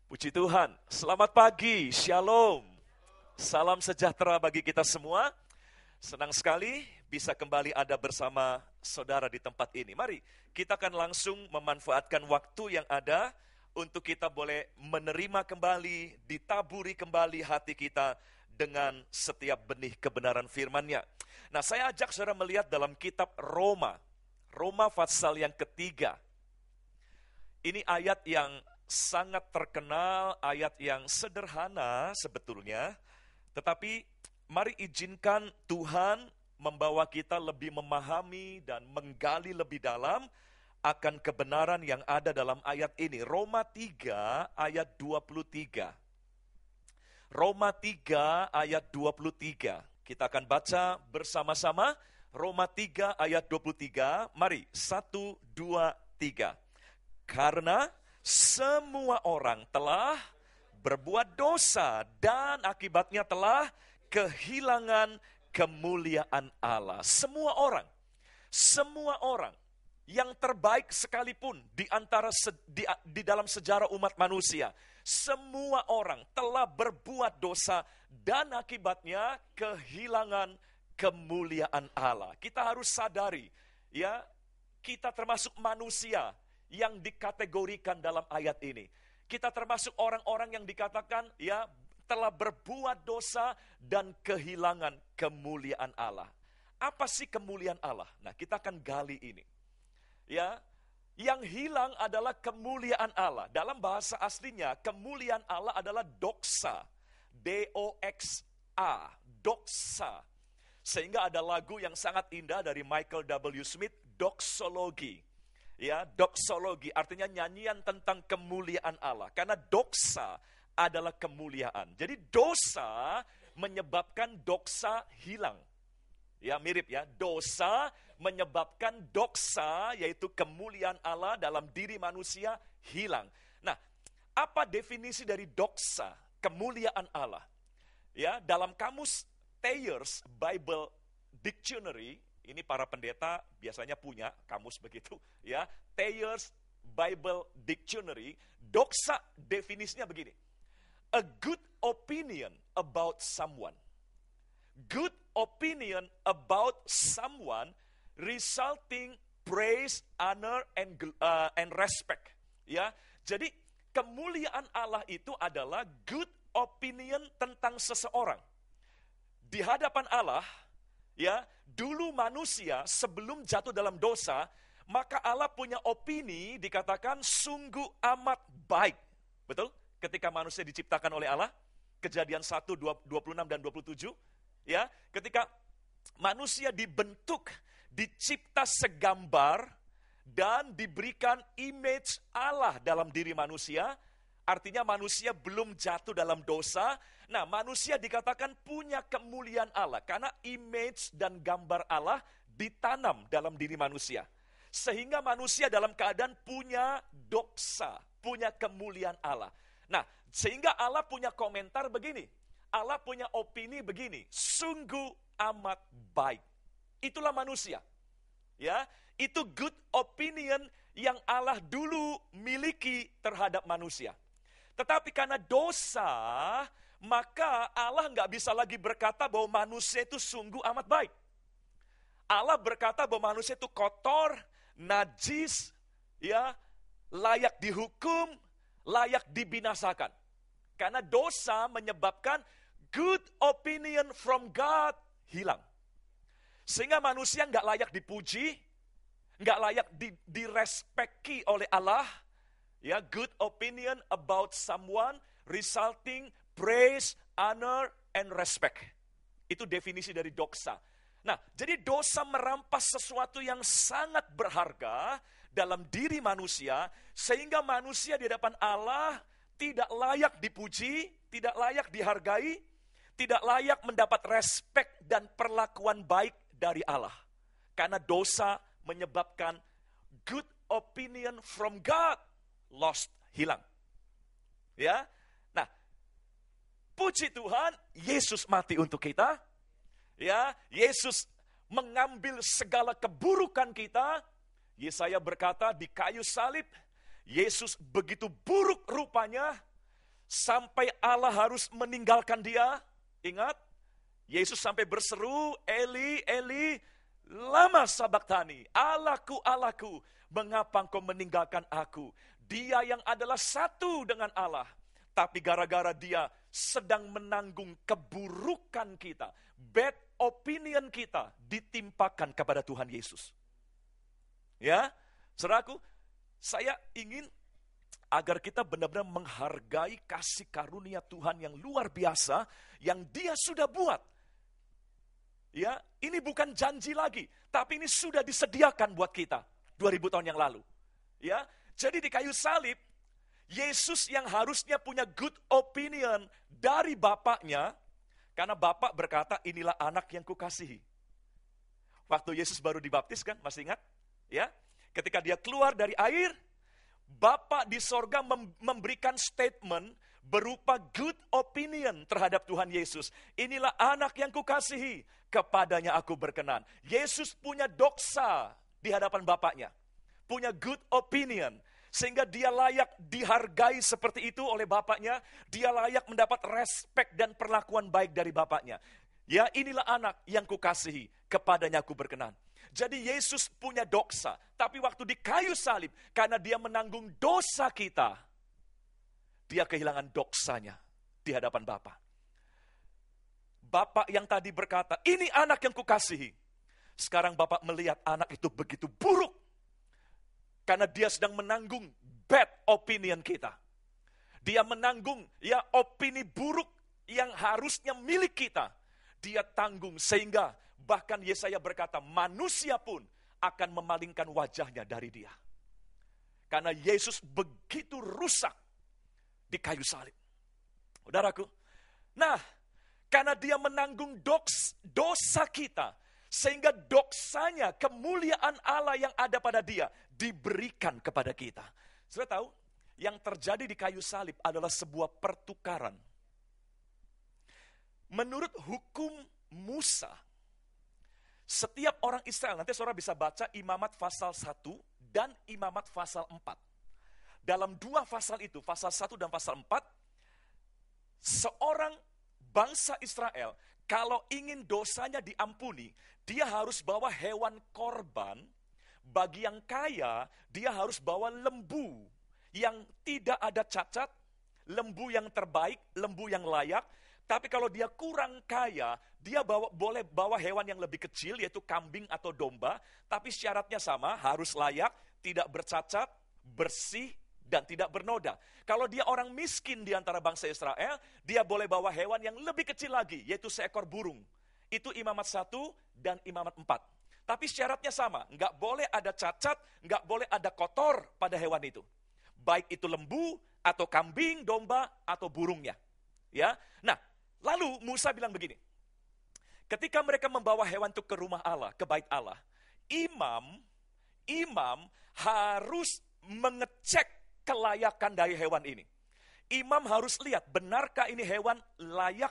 Puji Tuhan, selamat pagi, shalom, salam sejahtera bagi kita semua. Senang sekali bisa kembali ada bersama saudara di tempat ini. Mari kita akan langsung memanfaatkan waktu yang ada untuk kita boleh menerima kembali, ditaburi kembali hati kita dengan setiap benih kebenaran firman-Nya. Nah, saya ajak saudara melihat dalam kitab Roma pasal yang ketiga. Ini ayat yang sangat terkenal, ayat yang sederhana sebetulnya, tetapi mari izinkan Tuhan membawa kita lebih memahami dan menggali lebih dalam akan kebenaran yang ada dalam ayat ini. Roma 3 ayat 23. Roma 3 ayat 23. Kita akan baca bersama-sama Roma 3 ayat 23. Mari, 1, 2, 3. Karena semua orang telah berbuat dosa dan akibatnya telah kehilangan kemuliaan Allah. Semua orang yang terbaik sekalipun di dalam sejarah umat manusia, semua orang telah berbuat dosa dan akibatnya kehilangan kemuliaan Allah. Kita harus sadari, ya, kita termasuk manusia yang dikategorikan dalam ayat ini. Kita termasuk orang-orang yang dikatakan ya telah berbuat dosa dan kehilangan kemuliaan Allah. Apa sih kemuliaan Allah? Nah, kita akan gali ini. Ya, yang hilang adalah kemuliaan Allah. Dalam bahasa aslinya, kemuliaan Allah adalah doxa. D-O-X-A, doxa. Sehingga ada lagu yang sangat indah dari Michael W. Smith, Doxology. Ya, doxologi artinya nyanyian tentang kemuliaan Allah. Karena doxa adalah kemuliaan. Jadi dosa menyebabkan doxa hilang. Ya, mirip ya. Dosa menyebabkan doxa, yaitu kemuliaan Allah dalam diri manusia, hilang. Nah, apa definisi dari doxa, kemuliaan Allah? Ya, dalam kamus Thayer's Bible Dictionary, ini para pendeta biasanya punya kamus begitu, ya. Thayer's Bible Dictionary, doxa definisinya begini. A good opinion about someone. Good opinion about someone resulting praise, honor, and respect. Ya, jadi kemuliaan Allah itu adalah good opinion tentang seseorang. Di hadapan Allah, ya, dulu manusia sebelum jatuh dalam dosa, maka Allah punya opini dikatakan sungguh amat baik. Betul? Ketika manusia diciptakan oleh Allah, Kejadian 1, 26 dan 27, ya, ketika manusia dibentuk, dicipta segambar dan diberikan image Allah dalam diri manusia, artinya manusia belum jatuh dalam dosa. Nah, manusia dikatakan punya kemuliaan Allah karena image dan gambar Allah ditanam dalam diri manusia. Sehingga manusia dalam keadaan punya doxa, punya kemuliaan Allah. Nah, sehingga Allah punya komentar begini. Allah punya opini begini, sungguh amat baik. Itulah manusia. Ya, itu good opinion yang Allah dulu miliki terhadap manusia. Tetapi karena dosa, maka Allah nggak bisa lagi berkata bahwa manusia itu sungguh amat baik. Allah berkata bahwa manusia itu kotor, najis, ya, layak dihukum, layak dibinasakan. Karena dosa menyebabkan good opinion from God hilang. Sehingga manusia nggak layak dipuji, nggak layak direspeki oleh Allah. Ya, good opinion about someone resulting praise, honor, and respect. Itu definisi dari doxa. Nah, jadi dosa merampas sesuatu yang sangat berharga dalam diri manusia, sehingga manusia di hadapan Allah tidak layak dipuji, tidak layak dihargai, tidak layak mendapat respek dan perlakuan baik dari Allah. Karena dosa menyebabkan good opinion from God lost, hilang. Ya. Nah, puji Tuhan, Yesus mati untuk kita. Ya, Yesus mengambil segala keburukan kita. Yesaya berkata di kayu salib, Yesus begitu buruk rupanya, Sampai Allah harus meninggalkan dia. Ingat, Yesus sampai berseru, Eli, Eli, lama sabaktani. Allahku, Allahku, mengapa engkau meninggalkan aku? Dia yang adalah satu dengan Allah. Tapi gara-gara dia sedang menanggung keburukan kita, bad opinion kita, ditimpakan kepada Tuhan Yesus. Ya, saudaraku, saya ingin agar kita benar-benar menghargai kasih karunia Tuhan yang luar biasa yang Dia sudah buat. Ya, ini bukan janji lagi, tapi ini sudah disediakan buat kita 2000 tahun yang lalu. Ya, jadi di kayu salib Yesus yang harusnya punya good opinion dari Bapaknya, karena Bapak berkata, inilah anak yang kukasihi. Waktu Yesus baru dibaptis kan, masih ingat? Ya, ketika dia keluar dari air, Bapa di sorga memberikan statement berupa good opinion terhadap Tuhan Yesus. Inilah anak yang kukasihi, kepadanya aku berkenan. Yesus punya doksa di hadapan Bapaknya. Punya good opinion. Sehingga dia layak dihargai seperti itu oleh Bapaknya. Dia layak mendapat respek dan perlakuan baik dari Bapaknya. Ya, inilah anak yang kukasihi, kepadanya aku berkenan. Jadi Yesus punya doksa, tapi waktu di kayu salib, karena dia menanggung dosa kita, dia kehilangan doksanya di hadapan Bapa. Bapak yang tadi berkata, ini anak yang kukasihi. Sekarang Bapak melihat anak itu begitu buruk, karena dia sedang menanggung bad opinion kita. Dia menanggung opini buruk yang harusnya milik kita. Dia tanggung sehingga bahkan Yesaya berkata, manusia pun akan memalingkan wajahnya dari dia. Karena Yesus begitu rusak di kayu salib. Saudaraku, nah, karena dia menanggung dosa kita, sehingga doksanya, kemuliaan Allah yang ada pada dia, diberikan kepada kita. Sudah tahu, yang terjadi di kayu salib adalah sebuah pertukaran. Menurut hukum Musa, setiap orang Israel, nanti saudara bisa baca Imamat pasal 1 dan Imamat pasal 4. Dalam dua pasal itu, pasal 1 dan pasal 4, seorang bangsa Israel, kalau ingin dosanya diampuni, dia harus bawa hewan korban. Bagi yang kaya, dia harus bawa lembu yang tidak ada cacat, lembu yang terbaik, lembu yang layak. Tapi kalau dia kurang kaya, dia boleh bawa hewan yang lebih kecil, yaitu kambing atau domba. Tapi syaratnya sama, harus layak, tidak bercacat, bersih, dan tidak bernoda. Kalau dia orang miskin di antara bangsa Israel, dia boleh bawa hewan yang lebih kecil lagi, yaitu seekor burung. Itu Imamat 1 dan Imamat 4. Tapi syaratnya sama, nggak boleh ada cacat, nggak boleh ada kotor pada hewan itu. Baik itu lembu, atau kambing, domba, atau burungnya. Ya, nah, lalu Musa bilang begini, ketika mereka membawa hewan itu ke rumah Allah, ke bait Allah, imam harus mengecek kelayakan dari hewan ini. Imam harus lihat, benarkah ini hewan layak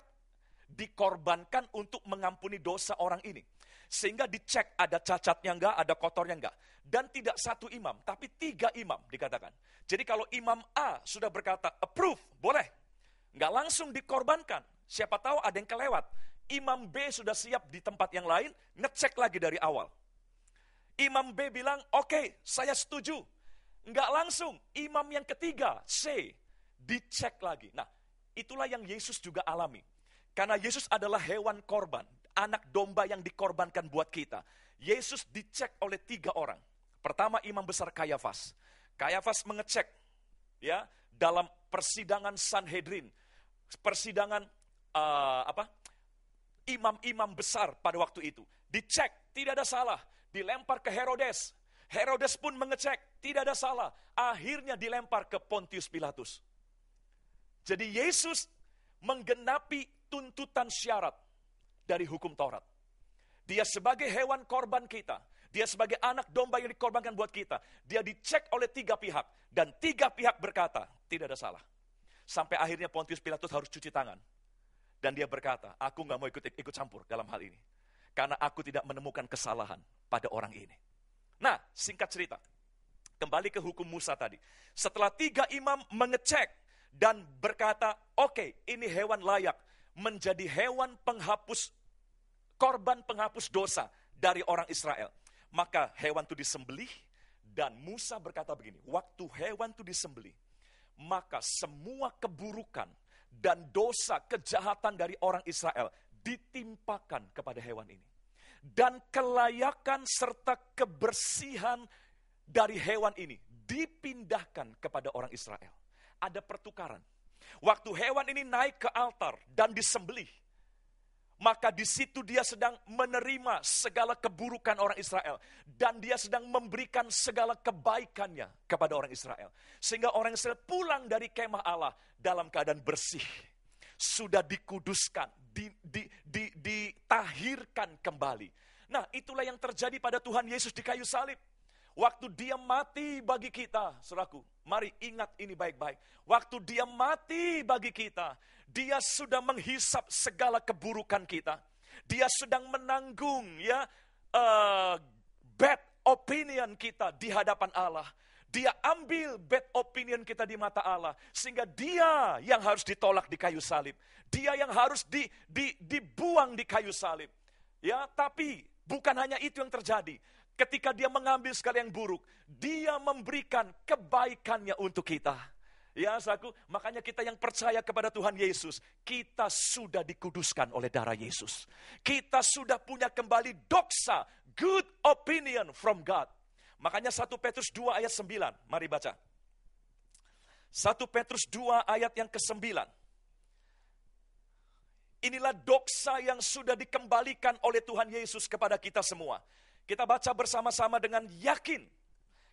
dikorbankan untuk mengampuni dosa orang ini. Sehingga dicek ada cacatnya enggak, ada kotornya enggak. Dan tidak satu imam, tapi 3 imam dikatakan. Jadi kalau imam A sudah berkata, approve, boleh. Enggak langsung dikorbankan. Siapa tahu ada yang kelewat. Imam B sudah siap di tempat yang lain, ngecek lagi dari awal. Imam B bilang, oke, saya setuju. Enggak langsung, imam yang ketiga, C, dicek lagi. Nah, itulah yang Yesus juga alami. Karena Yesus adalah hewan korban, anak domba yang dikorbankan buat kita. Yesus dicek oleh 3 orang. Pertama, imam besar Kayafas. Kayafas mengecek ya dalam persidangan Sanhedrin, persidangan imam-imam besar pada waktu itu. Dicek, tidak ada salah. Dilempar ke Herodes. Herodes pun mengecek, tidak ada salah. Akhirnya dilempar ke Pontius Pilatus. Jadi Yesus menggenapi tuntutan syarat dari hukum Taurat. Dia sebagai hewan korban kita. Dia sebagai anak domba yang dikorbankan buat kita. Dia dicek oleh 3 pihak. Dan 3 pihak berkata, tidak ada salah. Sampai akhirnya Pontius Pilatus harus cuci tangan. Dan dia berkata, aku gak mau ikut campur dalam hal ini. Karena aku tidak menemukan kesalahan pada orang ini. Nah, singkat cerita. Kembali ke hukum Musa tadi. Setelah 3 imam mengecek dan berkata, oke, ini hewan layak menjadi hewan penghapus, korban penghapus dosa dari orang Israel. Maka hewan itu disembelih, dan Musa berkata begini, waktu hewan itu disembelih, maka semua keburukan dan dosa kejahatan dari orang Israel ditimpakan kepada hewan ini. Dan kelayakan serta kebersihan dari hewan ini dipindahkan kepada orang Israel. Ada pertukaran. Waktu hewan ini naik ke altar dan disembelih, maka di situ dia sedang menerima segala keburukan orang Israel. Dan dia sedang memberikan segala kebaikannya kepada orang Israel. Sehingga orang Israel pulang dari kemah Allah dalam keadaan bersih. Sudah dikuduskan, ditahirkan kembali. Nah, itulah yang terjadi pada Tuhan Yesus di kayu salib. Waktu dia mati bagi kita, saudaraku, mari ingat ini baik-baik. Waktu dia mati bagi kita, dia sudah menghisap segala keburukan kita. Dia sedang menanggung bad opinion kita di hadapan Allah. Dia ambil bad opinion kita di mata Allah. Sehingga dia yang harus ditolak di kayu salib. Dia yang harus dibuang di kayu salib. Ya, tapi bukan hanya itu yang terjadi. Ketika dia mengambil segala yang buruk, dia memberikan kebaikannya untuk kita. Ya, saudaraku, makanya kita yang percaya kepada Tuhan Yesus, kita sudah dikuduskan oleh darah Yesus. Kita sudah punya kembali doksa, good opinion from God. Makanya 1 Petrus 2 ayat 9, mari baca. 1 Petrus 2 ayat yang ke-9. Inilah doksa yang sudah dikembalikan oleh Tuhan Yesus kepada kita semua. Kita baca bersama-sama dengan yakin.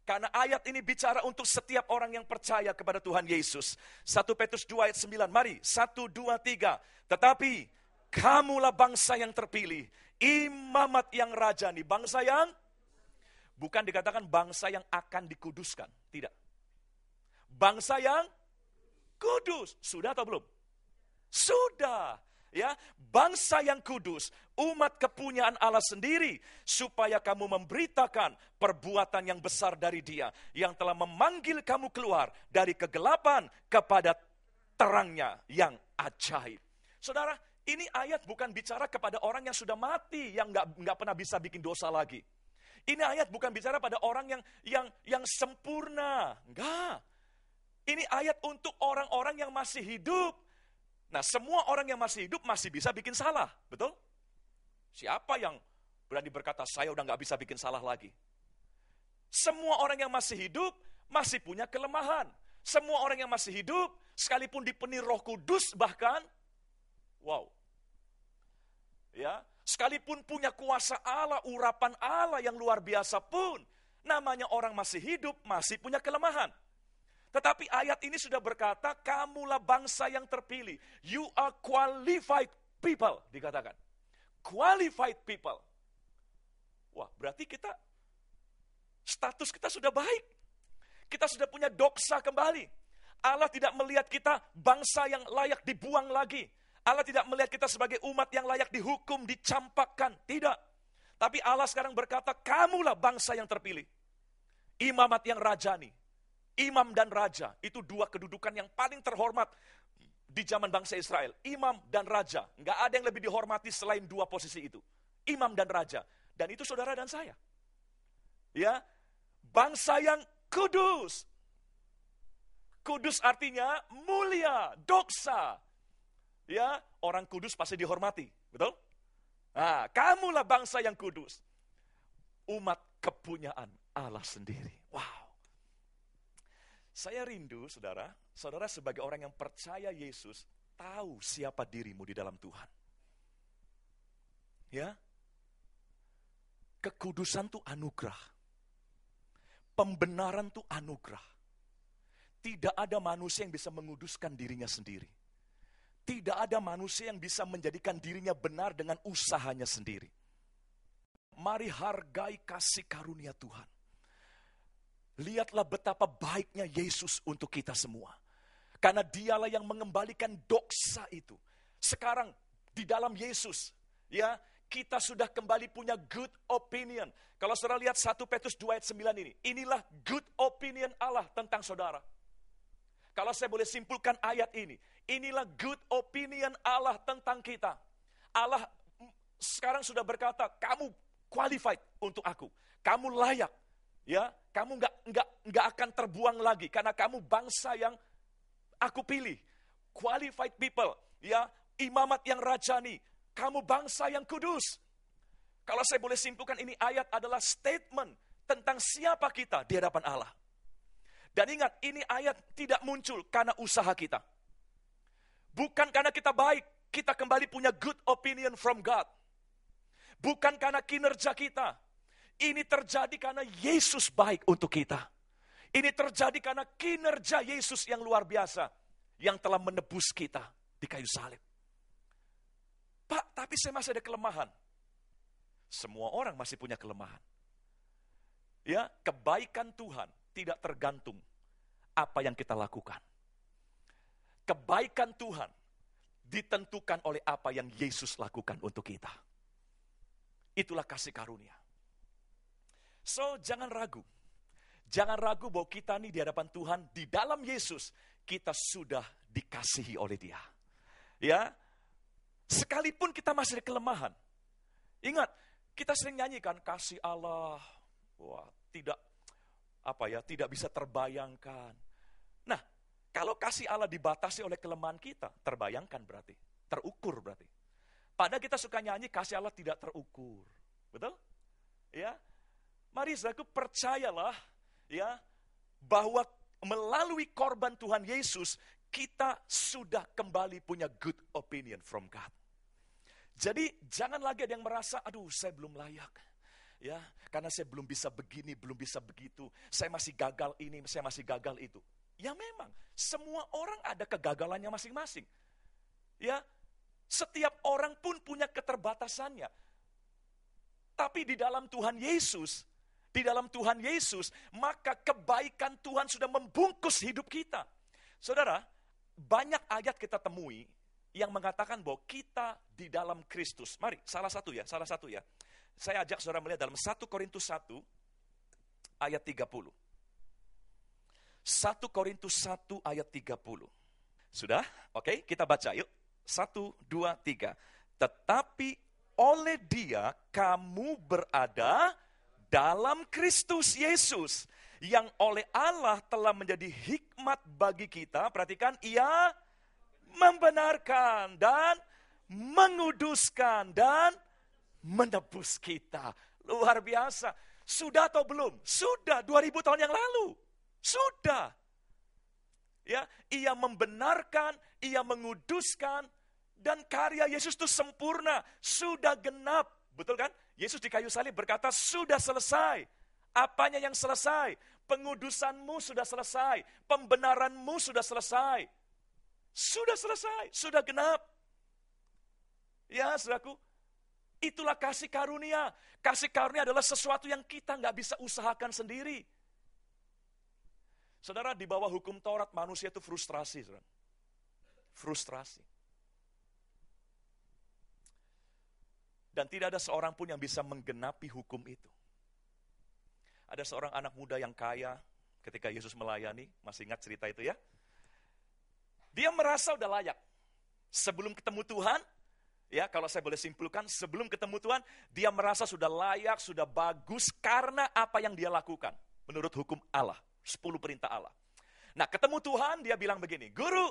Karena ayat ini bicara untuk setiap orang yang percaya kepada Tuhan Yesus. 1 Petrus 2 ayat 9. Mari, 1, 2, 3. Tetapi kamulah bangsa yang terpilih. Imamat yang rajani. Bangsa yang, bukan dikatakan bangsa yang akan dikuduskan. Tidak. Bangsa yang kudus. Sudah atau belum? Sudah. Ya, bangsa yang kudus, umat kepunyaan Allah sendiri, supaya kamu memberitakan perbuatan yang besar dari Dia, yang telah memanggil kamu keluar dari kegelapan kepada terangnya yang ajaib. Saudara, ini ayat bukan bicara kepada orang yang sudah mati, yang nggak pernah bisa bikin dosa lagi. Ini ayat bukan bicara pada orang yang sempurna, enggak. Ini ayat untuk orang-orang yang masih hidup. Nah, semua orang yang masih hidup masih bisa bikin salah, betul? Siapa yang berani berkata, saya udah gak bisa bikin salah lagi? Semua orang yang masih hidup masih punya kelemahan. Semua orang yang masih hidup, sekalipun dipenuhi Roh Kudus bahkan, wow. Ya, sekalipun punya kuasa Allah, urapan Allah yang luar biasa pun, namanya orang masih hidup, masih punya kelemahan. Tetapi ayat ini sudah berkata, kamulah bangsa yang terpilih. You are qualified people, dikatakan. Qualified people. Wah, berarti status kita sudah baik. Kita sudah punya doksa kembali. Allah tidak melihat kita bangsa yang layak dibuang lagi. Allah tidak melihat kita sebagai umat yang layak dihukum, dicampakkan. Tidak. Tapi Allah sekarang berkata, kamulah bangsa yang terpilih. Imamat yang rajani. Imam dan raja, itu dua kedudukan yang paling terhormat di zaman bangsa Israel. Imam dan raja, nggak ada yang lebih dihormati selain dua posisi itu. Imam dan raja, dan itu saudara dan saya. Ya, bangsa yang kudus. Kudus artinya mulia, doksa. Ya, orang kudus pasti dihormati, betul? Nah, kamulah bangsa yang kudus. Umat kepunyaan Allah sendiri. Wow. Saya rindu, saudara sebagai orang yang percaya Yesus, tahu siapa dirimu di dalam Tuhan. Ya, kekudusan itu anugerah. Pembenaran itu anugerah. Tidak ada manusia yang bisa menguduskan dirinya sendiri. Tidak ada manusia yang bisa menjadikan dirinya benar dengan usahanya sendiri. Mari hargai kasih karunia Tuhan. Lihatlah betapa baiknya Yesus untuk kita semua. Karena dialah yang mengembalikan dosa itu. Sekarang di dalam Yesus, ya, kita sudah kembali punya good opinion. Kalau saudara lihat 1 Petrus 2 ayat 9 ini, inilah good opinion Allah tentang saudara. Kalau saya boleh simpulkan ayat ini, inilah good opinion Allah tentang kita. Allah sekarang sudah berkata, kamu qualified untuk aku. Kamu layak. Ya, kamu nggak akan terbuang lagi karena kamu bangsa yang aku pilih. Qualified people, ya, imamat yang rajani. Kamu bangsa yang kudus. Kalau saya boleh simpulkan, ini ayat adalah statement tentang siapa kita di hadapan Allah. Dan ingat, ini ayat tidak muncul karena usaha kita. Bukan karena kita baik, kita kembali punya good opinion from God. Bukan karena kinerja kita. Ini terjadi karena Yesus baik untuk kita. Ini terjadi karena kinerja Yesus yang luar biasa, yang telah menebus kita di kayu salib. Pak, tapi saya masih ada kelemahan. Semua orang masih punya kelemahan. Ya, kebaikan Tuhan tidak tergantung apa yang kita lakukan. Kebaikan Tuhan ditentukan oleh apa yang Yesus lakukan untuk kita. Itulah kasih karunia. So, jangan ragu. Jangan ragu bahwa kita nih di hadapan Tuhan, di dalam Yesus, kita sudah dikasihi oleh Dia. Ya, sekalipun kita masih ada kelemahan. Ingat, kita sering nyanyikan kasih Allah. Wah, tidak bisa terbayangkan. Nah, kalau kasih Allah dibatasi oleh kelemahan kita, terbayangkan berarti, terukur berarti. Padahal kita suka nyanyi kasih Allah tidak terukur. Betul? Ya. Mari saudaraku, percayalah ya bahwa melalui korban Tuhan Yesus kita sudah kembali punya good opinion from God. Jadi jangan lagi ada yang merasa, aduh saya belum layak. Ya, karena saya belum bisa begini, belum bisa begitu. Saya masih gagal ini, saya masih gagal itu. Ya memang, semua orang ada kegagalannya masing-masing. Ya, setiap orang pun punya keterbatasannya. Tapi di dalam Tuhan Yesus, maka kebaikan Tuhan sudah membungkus hidup kita. Saudara, banyak ayat kita temui yang mengatakan bahwa kita di dalam Kristus. Mari, salah satu ya. Saya ajak saudara melihat dalam 1 Korintus 1 ayat 30. 1 Korintus 1 ayat 30. Sudah? Oke, kita baca yuk. 1, 2, 3. Tetapi oleh Dia kamu berada dalam Kristus Yesus, yang oleh Allah telah menjadi hikmat bagi kita. Perhatikan, Ia membenarkan dan menguduskan dan menebus kita. Luar biasa. Sudah atau belum? Sudah, 2000 tahun yang lalu. Sudah. Ya, Ia membenarkan, Ia menguduskan, dan karya Yesus itu sempurna, sudah genap. Betul kan? Yesus di kayu salib berkata, sudah selesai. Apanya yang selesai? Pengudusanmu sudah selesai. Pembenaranmu sudah selesai. Sudah selesai, sudah genap. Ya, saudaraku, itulah kasih karunia. Kasih karunia adalah sesuatu yang kita nggak bisa usahakan sendiri. Saudara, di bawah hukum Taurat, manusia itu frustrasi. Saudara. Frustrasi. Dan tidak ada seorang pun yang bisa menggenapi hukum itu. Ada seorang anak muda yang kaya ketika Yesus melayani, masih ingat cerita itu ya? Dia merasa udah layak. Sebelum ketemu Tuhan, ya kalau saya boleh simpulkan, sebelum ketemu Tuhan, dia merasa sudah layak, sudah bagus karena apa yang dia lakukan. Menurut hukum Allah, 10 perintah Allah. Nah ketemu Tuhan, dia bilang begini, Guru,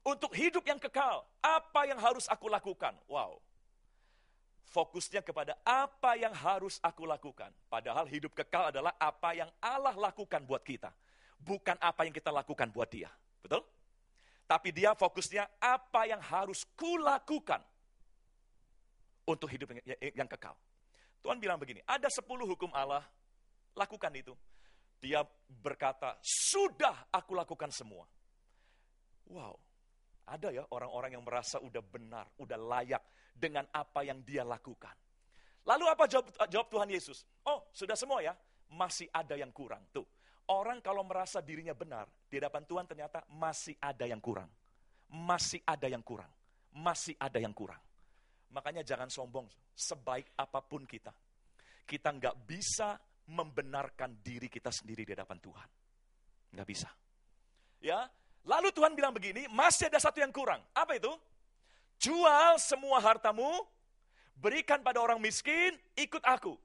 untuk hidup yang kekal, apa yang harus aku lakukan? Wow. Fokusnya kepada apa yang harus aku lakukan. Padahal hidup kekal adalah apa yang Allah lakukan buat kita. Bukan apa yang kita lakukan buat Dia. Betul? Tapi dia fokusnya apa yang harus kulakukan untuk hidup yang kekal. Tuhan bilang begini, ada 10 hukum Allah, lakukan itu. Dia berkata, sudah aku lakukan semua. Wow, ada ya orang-orang yang merasa udah benar, udah layak dengan apa yang dia lakukan. Lalu apa jawab Tuhan Yesus? Oh, sudah semua ya? Masih ada yang kurang. Tuh, orang kalau merasa dirinya benar, di hadapan Tuhan ternyata masih ada yang kurang. Masih ada yang kurang. Masih ada yang kurang. Makanya jangan sombong, sebaik apapun kita nggak bisa membenarkan diri kita sendiri di hadapan Tuhan. Nggak bisa. Ya, Lalu Tuhan bilang begini, masih ada satu yang kurang. Apa itu? Jual semua hartamu, berikan pada orang miskin, ikut aku.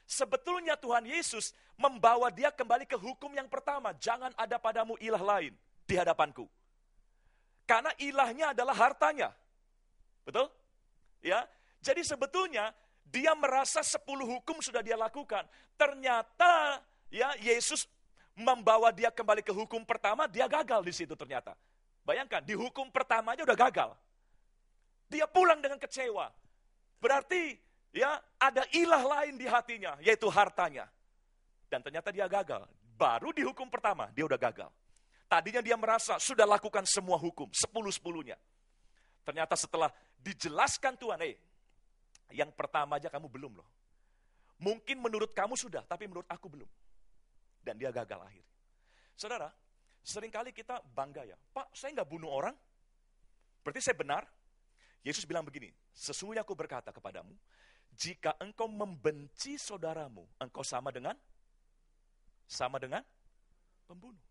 Sebetulnya Tuhan Yesus membawa dia kembali ke hukum yang pertama. Jangan ada padamu ilah lain di hadapanku. Karena ilahnya adalah hartanya. Betul? Ya. Jadi sebetulnya dia merasa 10 hukum sudah dia lakukan. Ternyata ya Yesus membawa dia kembali ke hukum pertama, dia gagal di situ ternyata. Bayangkan, di hukum pertamanya udah gagal. Dia pulang dengan kecewa. Berarti ya ada ilah lain di hatinya, yaitu hartanya. Dan ternyata dia gagal. Baru di hukum pertama, dia udah gagal. Tadinya dia merasa sudah lakukan semua hukum, 10-10-nya. Ternyata setelah dijelaskan Tuhan, yang pertama aja kamu belum loh. Mungkin menurut kamu sudah, tapi menurut aku belum. Dan dia gagal akhir. Saudara, seringkali kita bangga ya, Pak, saya nggak bunuh orang, berarti saya benar. Yesus bilang begini, sesungguhnya aku berkata kepadamu, jika engkau membenci saudaramu, engkau sama dengan pembunuh.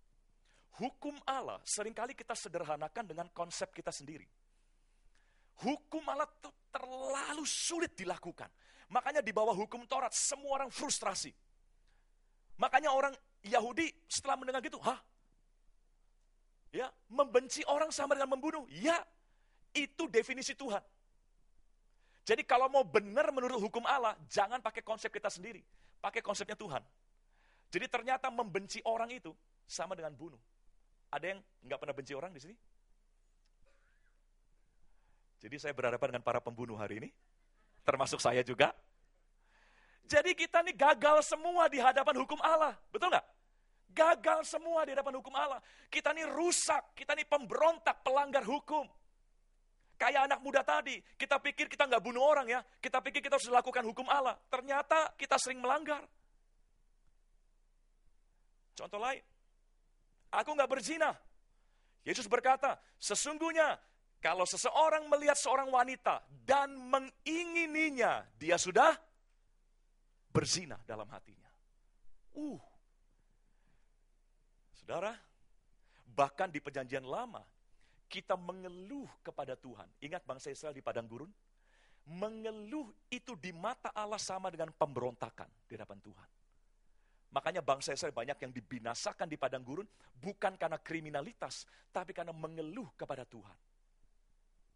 Hukum Allah seringkali kita sederhanakan dengan konsep kita sendiri. Hukum Allah itu terlalu sulit dilakukan. Makanya di bawah hukum Taurat, semua orang frustrasi. Makanya orang Yahudi setelah mendengar gitu, ya, membenci orang sama dengan membunuh. Ya, itu definisi Tuhan. Jadi kalau mau benar menurut hukum Allah, jangan pakai konsep kita sendiri. Pakai konsepnya Tuhan. Jadi ternyata membenci orang itu sama dengan bunuh. Ada yang nggak pernah benci orang di sini? Jadi saya berhadapan dengan para pembunuh hari ini. Termasuk saya juga. Jadi kita nih gagal semua di hadapan hukum Allah. Betul nggak? Gagal semua di hadapan hukum Allah. Kita nih rusak, kita nih pemberontak, pelanggar hukum. Kayak anak muda tadi, kita pikir kita nggak bunuh orang ya. Kita pikir kita harus lakukan hukum Allah. Ternyata kita sering melanggar. Contoh lain, aku nggak berzina. Yesus berkata, sesungguhnya kalau seseorang melihat seorang wanita dan mengingininya, dia sudah berzina dalam hatinya. Saudara, bahkan di perjanjian lama, kita mengeluh kepada Tuhan. Ingat bangsa Israel di padang gurun? Mengeluh itu di mata Allah sama dengan pemberontakan di hadapan Tuhan. Makanya bangsa Israel banyak yang dibinasakan di padang gurun, bukan karena kriminalitas, tapi karena mengeluh kepada Tuhan.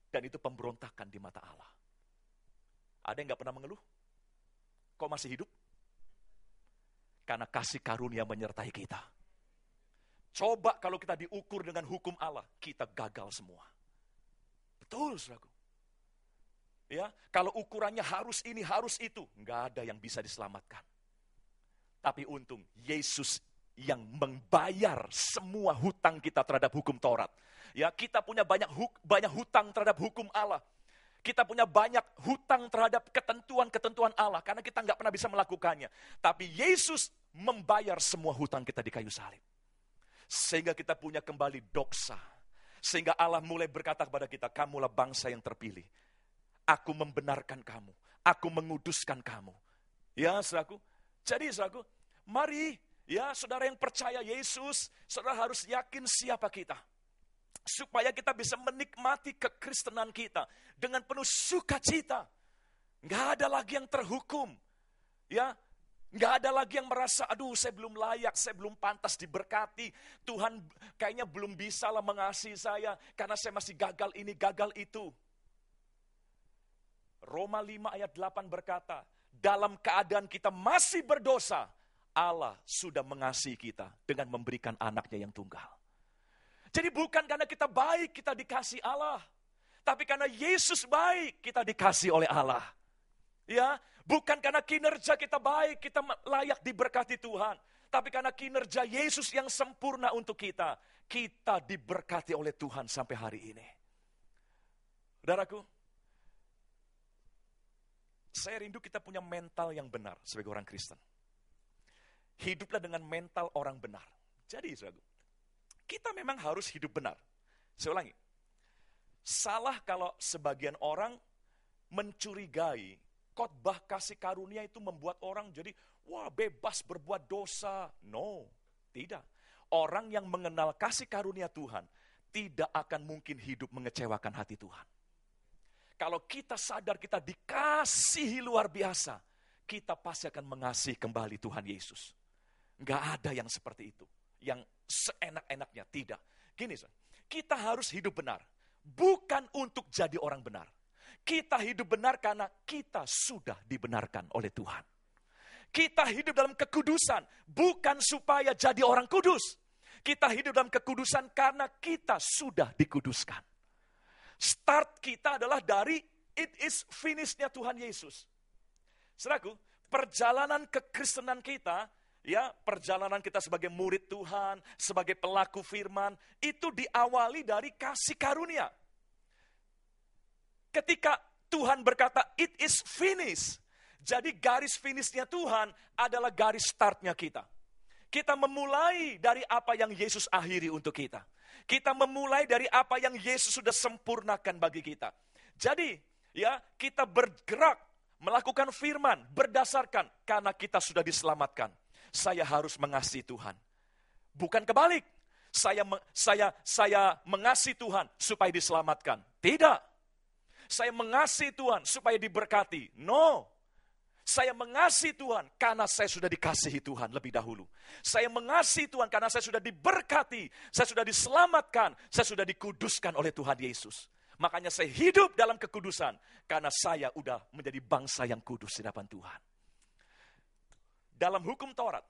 Dan itu pemberontakan di mata Allah. Ada yang gak pernah mengeluh? Kok masih hidup? Karena kasih karunia menyertai kita. Coba kalau kita diukur dengan hukum Allah, kita gagal semua. Betul, saudaraku. Ya, kalau ukurannya harus ini, harus itu, nggak ada yang bisa diselamatkan. Tapi untung, Yesus yang membayar semua hutang kita terhadap hukum Taurat. Ya, kita punya banyak hutang terhadap hukum Allah. Kita punya banyak hutang terhadap ketentuan-ketentuan Allah, karena kita nggak pernah bisa melakukannya. Tapi Yesus membayar semua hutang kita di kayu salib. Sehingga kita punya kembali doksa. Sehingga Allah mulai berkata kepada kita, kamulah bangsa yang terpilih. Aku membenarkan kamu. Aku menguduskan kamu. Ya, saudaraku. Jadi, saudaraku, mari, ya, saudara yang percaya Yesus, saudara harus yakin siapa kita. Supaya kita bisa menikmati kekristenan kita dengan penuh sukacita. Nggak ada lagi yang terhukum. Ya, nggak ada lagi yang merasa, aduh saya belum layak, saya belum pantas diberkati. Tuhan kayaknya belum bisa lah mengasihi saya karena saya masih gagal ini, gagal itu. Roma 5 ayat 8 berkata, dalam keadaan kita masih berdosa, Allah sudah mengasihi kita dengan memberikan anaknya yang tunggal. Jadi bukan karena kita baik, kita dikasih Allah. Tapi karena Yesus baik, kita dikasih oleh Allah. Ya, bukan karena kinerja kita baik, kita layak diberkati Tuhan. Tapi karena kinerja Yesus yang sempurna untuk kita, kita diberkati oleh Tuhan sampai hari ini. Saudaraku, saya rindu kita punya mental yang benar sebagai orang Kristen. Hiduplah dengan mental orang benar. Jadi, saudaraku, kita memang harus hidup benar. Saya ulangi. Salah kalau sebagian orang mencurigai khotbah kasih karunia itu membuat orang jadi, wah bebas berbuat dosa. No, tidak. Orang yang mengenal kasih karunia Tuhan, tidak akan mungkin hidup mengecewakan hati Tuhan. Kalau kita sadar kita dikasihi luar biasa, kita pasti akan mengasihi kembali Tuhan Yesus. Nggak ada yang seperti itu, yang seenak-enaknya, tidak. Gini, kita harus hidup benar, bukan untuk jadi orang benar. Kita hidup benar karena kita sudah dibenarkan oleh Tuhan. Kita hidup dalam kekudusan, bukan supaya jadi orang kudus. Kita hidup dalam kekudusan karena kita sudah dikuduskan. Start kita adalah dari it is finished-nya Tuhan Yesus. Saudaraku, perjalanan kekristenan kita, ya, perjalanan kita sebagai murid Tuhan, sebagai pelaku firman, itu diawali dari kasih karunia. Ketika Tuhan berkata, it is finished. Jadi garis finishnya Tuhan adalah garis startnya kita. Kita memulai dari apa yang Yesus akhiri untuk kita. Kita memulai dari apa yang Yesus sudah sempurnakan bagi kita. Jadi, ya, kita bergerak, melakukan firman, berdasarkan karena kita sudah diselamatkan. Saya harus mengasihi Tuhan. Bukan kebalik. Saya mengasihi Tuhan supaya diselamatkan. Tidak. Saya mengasihi Tuhan supaya diberkati. No. Saya mengasihi Tuhan karena saya sudah dikasihi Tuhan lebih dahulu. Saya mengasihi Tuhan karena saya sudah diberkati. Saya sudah diselamatkan. Saya sudah dikuduskan oleh Tuhan Yesus. Makanya saya hidup dalam kekudusan. Karena saya sudah menjadi bangsa yang kudus di hadapan Tuhan. Dalam hukum Taurat,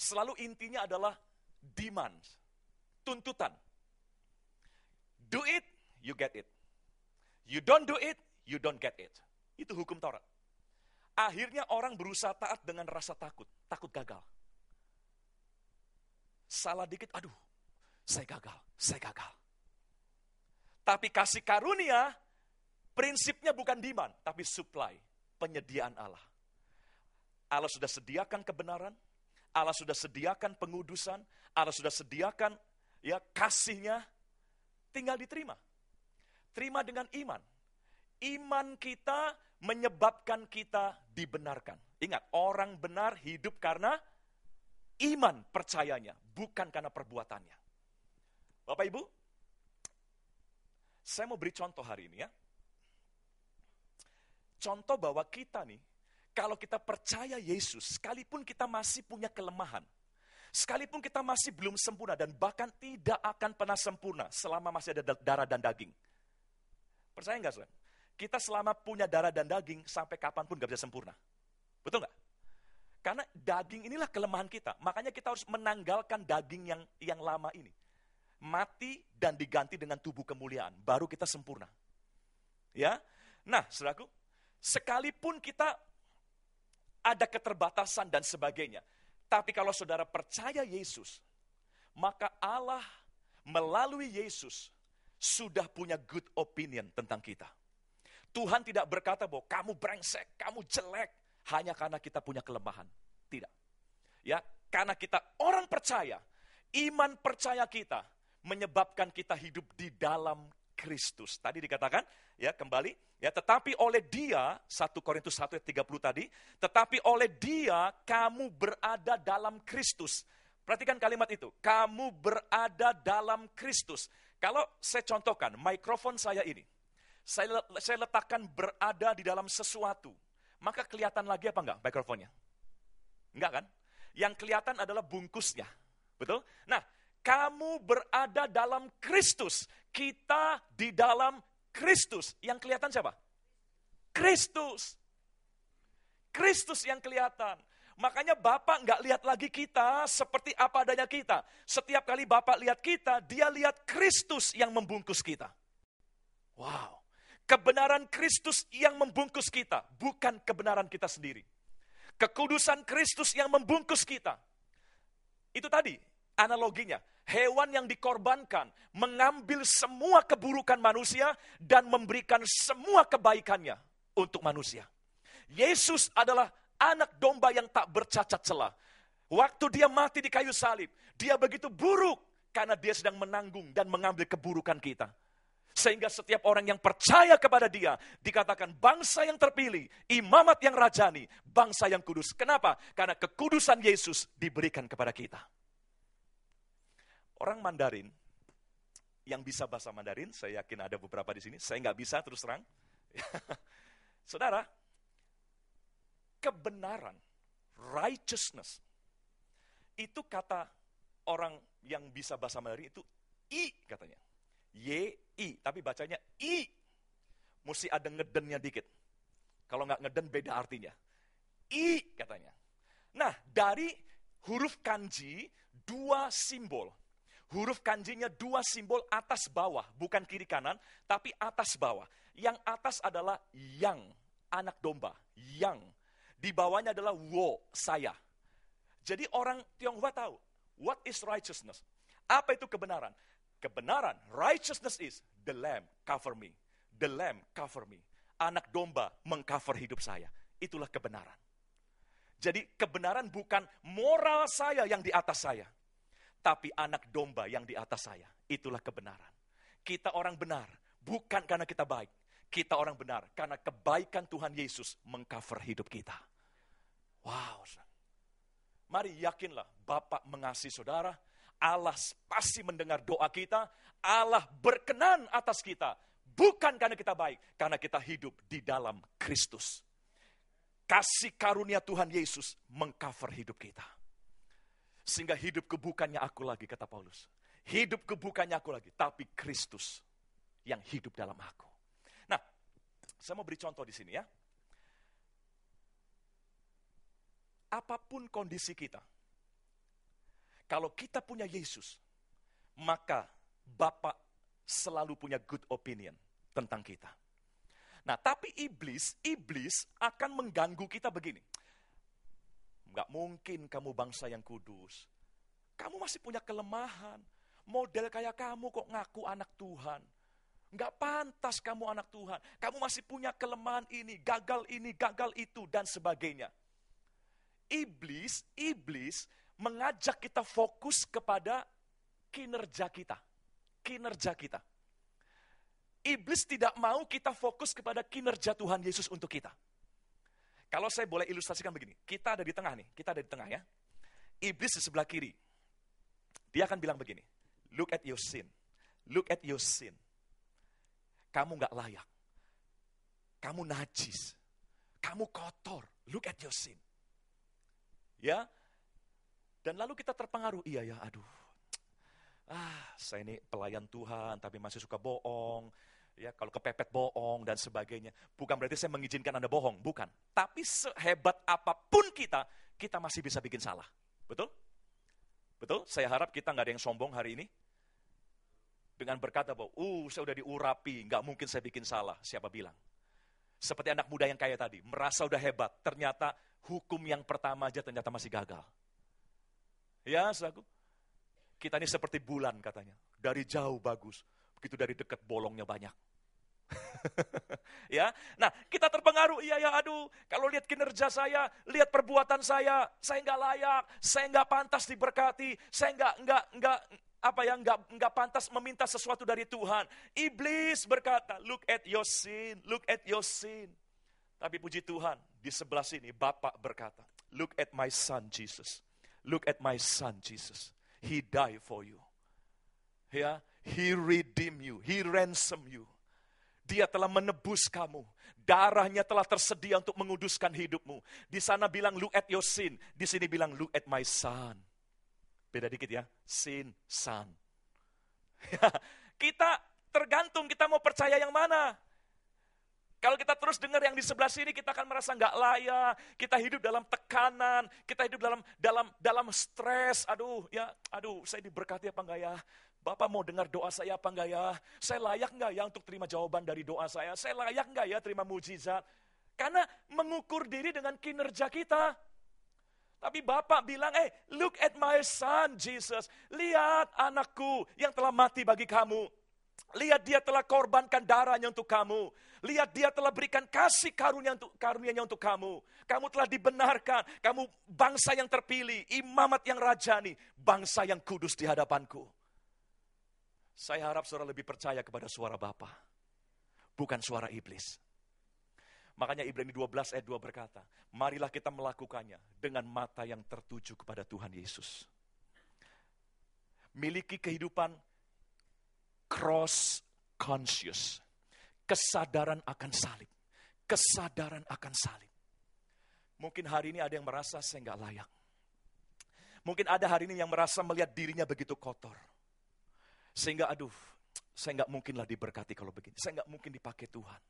selalu intinya adalah demand, tuntutan. Do it, you get it. You don't do it, you don't get it. Itu hukum Taurat. Akhirnya orang berusaha taat dengan rasa takut gagal. Salah dikit, aduh, saya gagal. Tapi kasih karunia, prinsipnya bukan demand, tapi supply, penyediaan Allah. Allah sudah sediakan kebenaran, Allah sudah sediakan pengudusan, Allah sudah sediakan ya kasihnya, tinggal diterima. Terima dengan iman. Iman kita menyebabkan kita dibenarkan. Ingat, orang benar hidup karena iman percayanya, bukan karena perbuatannya. Bapak Ibu, saya mau beri contoh hari ini ya. Contoh bahwa kita nih, kalau kita percaya Yesus, sekalipun kita masih punya kelemahan, sekalipun kita masih belum sempurna, dan bahkan tidak akan pernah sempurna selama masih ada darah dan daging. Percaya nggak, saudara? Kita selama punya darah dan daging, sampai kapanpun nggak bisa sempurna. Betul nggak? Karena daging inilah kelemahan kita. Makanya kita harus menanggalkan daging yang lama ini. Mati dan diganti dengan tubuh kemuliaan. Baru kita sempurna. Ya, nah, saudaraku, sekalipun kita ada keterbatasan dan sebagainya, tapi kalau saudara percaya Yesus, maka Allah melalui Yesus sudah punya good opinion tentang kita. Tuhan tidak berkata bahwa kamu brengsek, kamu jelek, hanya karena kita punya kelemahan. Tidak. Ya, karena kita orang percaya, iman percaya kita menyebabkan kita hidup di dalam Kristus. Tadi dikatakan, ya kembali, ya tetapi oleh Dia, 1 Korintus 1 ayat 30 tadi, tetapi oleh Dia kamu berada dalam Kristus. Perhatikan kalimat itu, kamu berada dalam Kristus. Kalau saya contohkan, mikrofon saya ini, saya letakkan berada di dalam sesuatu, maka kelihatan lagi apa enggak mikrofonnya? Enggak kan? Yang kelihatan adalah bungkusnya. Betul? Nah, kamu berada dalam Kristus. Kita di dalam Kristus. Yang kelihatan siapa? Kristus. Kristus yang kelihatan. Makanya Bapak enggak lihat lagi kita seperti apa adanya kita. Setiap kali Bapak lihat kita, Dia lihat Kristus yang membungkus kita. Wow. Kebenaran Kristus yang membungkus kita, bukan kebenaran kita sendiri. Kekudusan Kristus yang membungkus kita. Itu tadi analoginya. Hewan yang dikorbankan, mengambil semua keburukan manusia dan memberikan semua kebaikannya untuk manusia. Yesus adalah anak domba yang tak bercacat celah. Waktu Dia mati di kayu salib, Dia begitu buruk karena Dia sedang menanggung dan mengambil keburukan kita. Sehingga setiap orang yang percaya kepada Dia dikatakan bangsa yang terpilih, imamat yang rajani, bangsa yang kudus. Kenapa? Karena kekudusan Yesus diberikan kepada kita. Orang Mandarin yang bisa bahasa Mandarin, saya yakin ada beberapa di sini, saya nggak bisa terus terang. Saudara, kebenaran, righteousness, itu kata orang yang bisa bahasa Mandarin itu I katanya. Y-I, tapi bacanya I. Mesti ada ngedennya dikit. Kalau nggak ngeden beda artinya. I katanya. Nah, dari huruf kanji, 2 simbol. Huruf kanjinya 2 simbol atas bawah, bukan kiri kanan, tapi atas bawah. Yang atas adalah yang, anak domba, yang. Di bawahnya adalah wo, saya. Jadi orang Tionghoa tahu, what is righteousness? Apa itu kebenaran? Kebenaran, righteousness is, the lamb cover me. The lamb cover me. Anak domba mengcover hidup saya. Itulah kebenaran. Jadi kebenaran bukan moral saya yang di atas saya. Tapi anak domba yang di atas saya. Itulah kebenaran. Kita orang benar, bukan karena kita baik. Kita orang benar, karena kebaikan Tuhan Yesus mengcover hidup kita. Wow. Mari yakinlah, Bapa mengasihi saudara. Allah pasti mendengar doa kita. Allah berkenan atas kita. Bukan karena kita baik, karena kita hidup di dalam Kristus. Kasih karunia Tuhan Yesus mengcover hidup kita. Sehingga hidupku bukannya aku lagi, kata Paulus. Hidupku bukannya aku lagi, tapi Kristus yang hidup dalam aku. Nah, saya mau beri contoh di sini ya. Apapun kondisi kita, kalau kita punya Yesus, maka Bapa selalu punya good opinion tentang kita. Nah, tapi iblis akan mengganggu kita begini. Enggak mungkin kamu bangsa yang kudus. Kamu masih punya kelemahan. Model kayak kamu kok ngaku anak Tuhan. Enggak pantas kamu anak Tuhan. Kamu masih punya kelemahan ini, gagal itu, dan sebagainya. Iblis mengajak kita fokus kepada kinerja kita. Iblis tidak mau kita fokus kepada kinerja Tuhan Yesus untuk kita. Kalau saya boleh ilustrasikan begini, kita ada di tengah nih, ya. Iblis di sebelah kiri. Dia akan bilang begini, look at your sin. Kamu gak layak. Kamu najis. Kamu kotor. Look at your sin. Ya. Dan lalu kita terpengaruh, iya ya, aduh. Saya ini pelayan Tuhan, tapi masih suka bohong. Ya, kalau kepepet bohong dan sebagainya. Bukan berarti saya mengizinkan Anda bohong, bukan. Tapi sehebat apapun kita masih bisa bikin salah. Betul? Betul? Saya harap kita nggak ada yang sombong hari ini. Dengan berkata bahwa, saya udah diurapi, nggak mungkin saya bikin salah. Siapa bilang? Seperti anak muda yang kaya tadi, merasa udah hebat. Ternyata hukum yang pertama aja ternyata masih gagal. Ya, saudaraku. Kita ini seperti bulan katanya. Dari jauh bagus. Begitu dari dekat bolongnya banyak. Ya, nah kita terpengaruh, iya ya, aduh, kalau lihat kinerja saya, lihat perbuatan saya nggak layak, saya nggak pantas diberkati, saya nggak pantas meminta sesuatu dari Tuhan. Iblis berkata, look at your sin. Tapi puji Tuhan, di sebelah sini Bapa berkata, look at my son Jesus. He died for you. Ya, He redeemed you, He ransom you. Dia telah menebus kamu. Darahnya telah tersedia untuk menguduskan hidupmu. Di sana bilang look at your sin, di sini bilang look at my son. Beda dikit ya, sin, son. Kita tergantung kita mau percaya yang mana. Kalau kita terus dengar yang di sebelah sini, kita akan merasa nggak layak. Kita hidup dalam tekanan, kita hidup dalam stres. Aduh, saya diberkati apa enggak ya? Bapak mau dengar doa saya apa enggak ya? Saya layak enggak ya untuk terima jawaban dari doa saya? Saya layak enggak ya terima mujizat? Karena mengukur diri dengan kinerja kita. Tapi Bapak bilang, look at my son Jesus. Lihat anakku yang telah mati bagi kamu. Lihat dia telah korbankan darahnya untuk kamu. Lihat dia telah berikan kasih karunia-Nya untuk kamu. Kamu telah dibenarkan. Kamu bangsa yang terpilih, imamat yang rajani, bangsa yang kudus di hadapanku. Saya harap saudara lebih percaya kepada suara Bapa, bukan suara iblis. Makanya Ibrani 12 ayat 2 berkata, marilah kita melakukannya dengan mata yang tertuju kepada Tuhan Yesus. Miliki kehidupan cross conscious. Kesadaran akan salib. Kesadaran akan salib. Mungkin hari ini ada yang merasa saya nggak layak. Mungkin ada hari ini yang merasa melihat dirinya begitu kotor. Sehingga saya nggak mungkinlah diberkati kalau begini. Saya nggak mungkin dipakai Tuhan.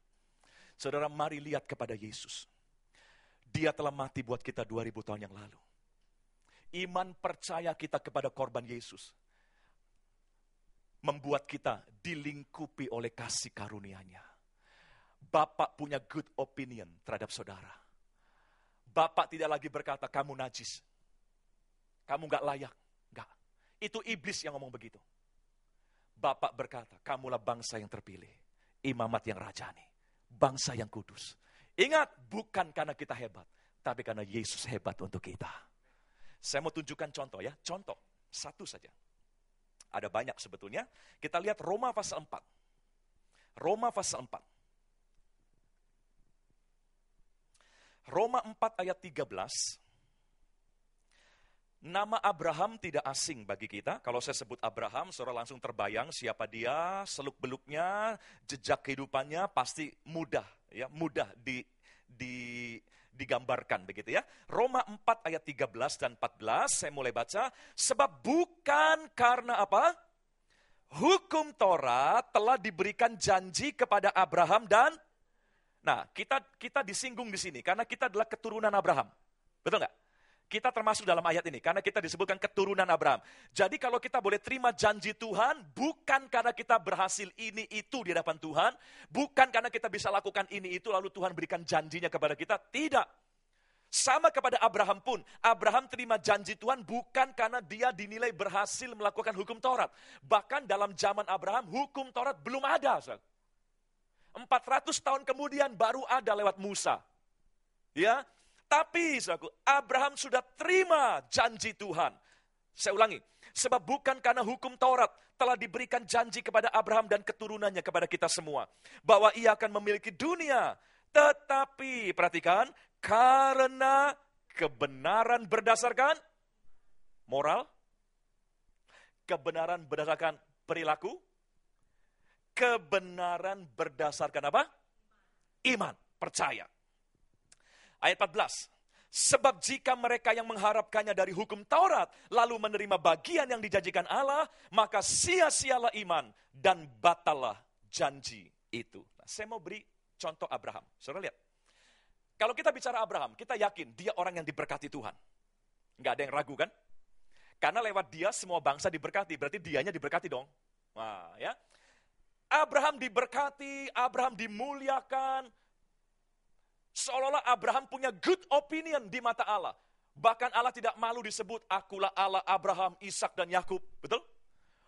Saudara, mari lihat kepada Yesus. Dia telah mati buat kita 2000 tahun yang lalu. Iman percaya kita kepada korban Yesus membuat kita dilingkupi oleh kasih karunia-Nya. Bapak punya good opinion terhadap saudara. Bapak tidak lagi berkata, kamu najis. Kamu gak layak. Enggak. Itu iblis yang ngomong begitu. Bapak berkata, kamulah bangsa yang terpilih. Imamat yang rajani. Bangsa yang kudus. Ingat, bukan karena kita hebat. Tapi karena Yesus hebat untuk kita. Saya mau tunjukkan contoh ya. Contoh, satu saja. Ada banyak sebetulnya. Kita lihat Roma pasal 4. Roma pasal 4. Roma 4 ayat 13. Nama Abraham tidak asing bagi kita. Kalau saya sebut Abraham, saudara langsung terbayang siapa dia, seluk-beluknya, jejak kehidupannya pasti mudah digambarkan begitu ya. Roma 4 ayat 13 dan 14, saya mulai baca. Sebab bukan karena apa? Hukum Taurat telah diberikan janji kepada Abraham dan kita disinggung di sini karena kita adalah keturunan Abraham. Betul nggak? Kita termasuk dalam ayat ini karena kita disebutkan keturunan Abraham. Jadi kalau kita boleh terima janji Tuhan, bukan karena kita berhasil ini itu di hadapan Tuhan, bukan karena kita bisa lakukan ini itu lalu Tuhan berikan janjinya kepada kita, tidak. Sama kepada Abraham pun, Abraham terima janji Tuhan bukan karena dia dinilai berhasil melakukan hukum Taurat. Bahkan dalam zaman Abraham, hukum Taurat belum ada. 400 tahun kemudian baru ada lewat Musa. Ya. Tapi, saudaraku, Abraham sudah terima janji Tuhan. Saya ulangi, sebab bukan karena hukum Taurat telah diberikan janji kepada Abraham dan keturunannya kepada kita semua. Bahwa ia akan memiliki dunia. Tetapi, perhatikan, karena kebenaran berdasarkan moral, kebenaran berdasarkan perilaku, kebenaran berdasarkan apa? Iman, percaya. Ayat 14, sebab jika mereka yang mengharapkannya dari hukum Taurat, lalu menerima bagian yang dijanjikan Allah, maka sia-sialah iman dan batallah janji itu. Nah, saya mau beri contoh Abraham. Saudara lihat, kalau kita bicara Abraham, kita yakin dia orang yang diberkati Tuhan. Nggak ada yang ragu kan? Karena lewat dia semua bangsa diberkati, berarti dianya diberkati dong. Nah, ya. Abraham diberkati, Abraham dimuliakan, seolah-olah Abraham punya good opinion di mata Allah. Bahkan Allah tidak malu disebut, akulah Allah Abraham, Ishak dan Yakub. Betul?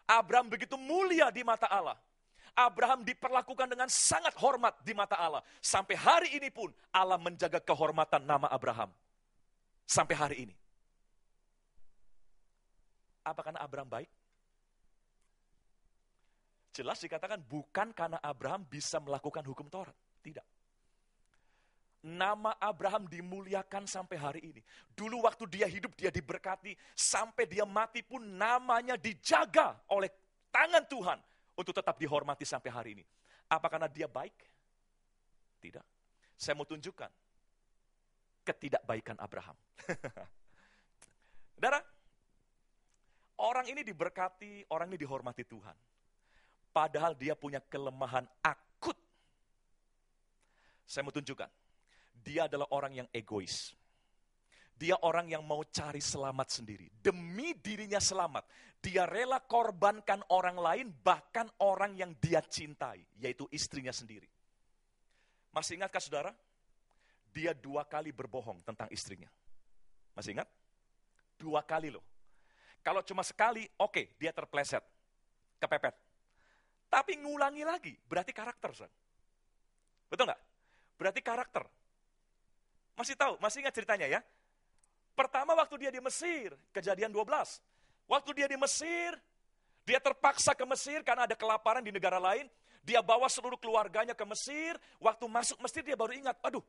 Abraham begitu mulia di mata Allah. Abraham diperlakukan dengan sangat hormat di mata Allah. Sampai hari ini pun Allah menjaga kehormatan nama Abraham. Sampai hari ini. Apa karena Abraham baik? Jelas dikatakan bukan karena Abraham bisa melakukan hukum Taurat. Tidak. Nama Abraham dimuliakan sampai hari ini. Dulu waktu dia hidup, dia diberkati. Sampai dia mati pun namanya dijaga oleh tangan Tuhan. Untuk tetap dihormati sampai hari ini. Apa karena dia baik? Tidak. Saya mau tunjukkan ketidakbaikan Abraham. Saudara, orang ini diberkati, orang ini dihormati Tuhan. Padahal dia punya kelemahan akut. Saya mau tunjukkan. Dia adalah orang yang egois. Dia orang yang mau cari selamat sendiri. Demi dirinya selamat. Dia rela korbankan orang lain, bahkan orang yang dia cintai, yaitu istrinya sendiri. Masih ingatkah saudara? Dia 2 kali berbohong tentang istrinya. Masih ingat? 2 kali loh. Kalau cuma sekali, oke, dia terpleset, kepepet. Tapi ngulangi lagi, berarti karakter. Betul nggak? Berarti karakter. Masih tahu, masih ingat ceritanya ya? Pertama waktu dia di Mesir, Kejadian 12. Waktu dia di Mesir, dia terpaksa ke Mesir karena ada kelaparan di negara lain. Dia bawa seluruh keluarganya ke Mesir. Waktu masuk Mesir dia baru ingat, aduh,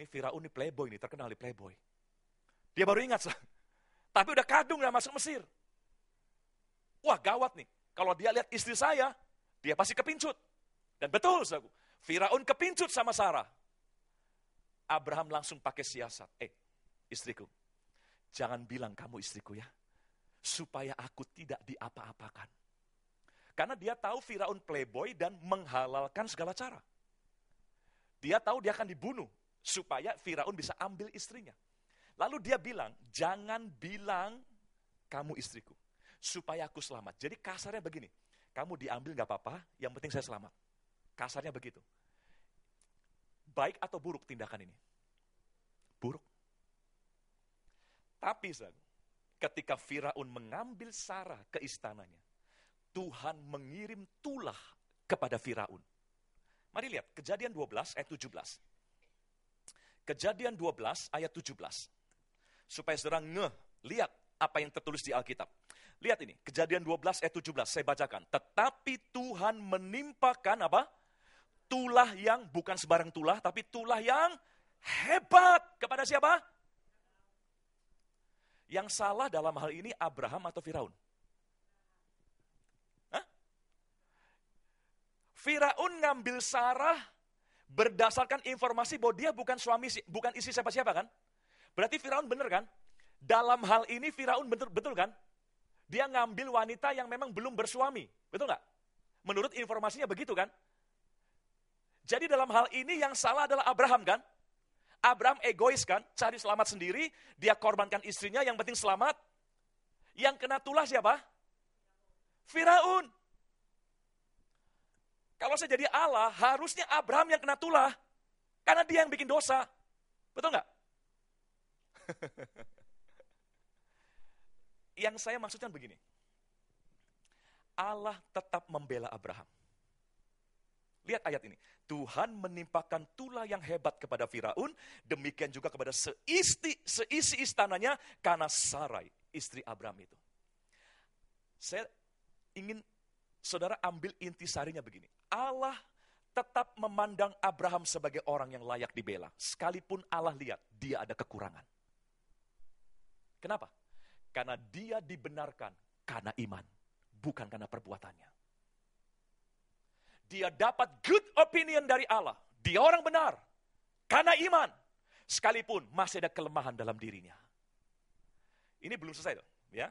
ini Firaun ini playboy nih, terkenal di playboy. Dia baru ingat, tapi udah kadung udah masuk Mesir. Wah gawat nih, kalau dia lihat istri saya, Dia pasti kepincut. Dan betul, saudaraku, Firaun kepincut sama Sarah. Abraham langsung pakai siasat. Istriku, jangan bilang kamu istriku ya, supaya aku tidak diapa-apakan. Karena dia tahu Firaun playboy dan menghalalkan segala cara. Dia tahu dia akan dibunuh, supaya Firaun bisa ambil istrinya. Lalu dia bilang, jangan bilang kamu istriku, supaya aku selamat. Jadi kasarnya begini, kamu diambil gak apa-apa, yang penting saya selamat. Kasarnya begitu. Baik atau buruk tindakan ini? Buruk. Tapi ketika Firaun mengambil Sarah ke istananya, Tuhan mengirim tulah kepada Firaun. Mari lihat, Kejadian 12 ayat 17. Kejadian 12 ayat 17. Supaya saudara lihat apa yang tertulis di Alkitab. Lihat ini, Kejadian 12 ayat 17, saya bacakan. Tetapi Tuhan menimpakan apa? Tulah yang, bukan sebarang tulah, tapi tulah yang hebat. Kepada siapa? Yang salah dalam hal ini Abraham atau Firaun? Hah? Firaun ngambil Sarah berdasarkan informasi bahwa dia bukan bukan istri siapa-siapa kan? Berarti Firaun benar kan? Dalam hal ini Firaun betul kan? Dia ngambil wanita yang memang belum bersuami. Betul nggak? Menurut informasinya begitu kan? Jadi dalam hal ini yang salah adalah Abraham kan? Abraham egois kan? Cari selamat sendiri, dia korbankan istrinya, yang penting selamat. Yang kena tulah siapa? Firaun. Kalau saya jadi Allah, harusnya Abraham yang kena tulah. Karena dia yang bikin dosa. Betul nggak? Yang saya maksudkan begini. Allah tetap membela Abraham. Lihat ayat ini. Tuhan menimpakan tulah yang hebat kepada Firaun, demikian juga kepada seisi istananya, karena Sarai, istri Abraham itu. Saya ingin saudara ambil intisarinya begini. Allah tetap memandang Abraham sebagai orang yang layak dibela. Sekalipun Allah lihat, dia ada kekurangan. Kenapa? Karena dia dibenarkan karena iman, bukan karena perbuatannya. Dia dapat good opinion dari Allah. Dia orang benar. Karena iman. Sekalipun masih ada kelemahan dalam dirinya. Ini belum selesai. Ya.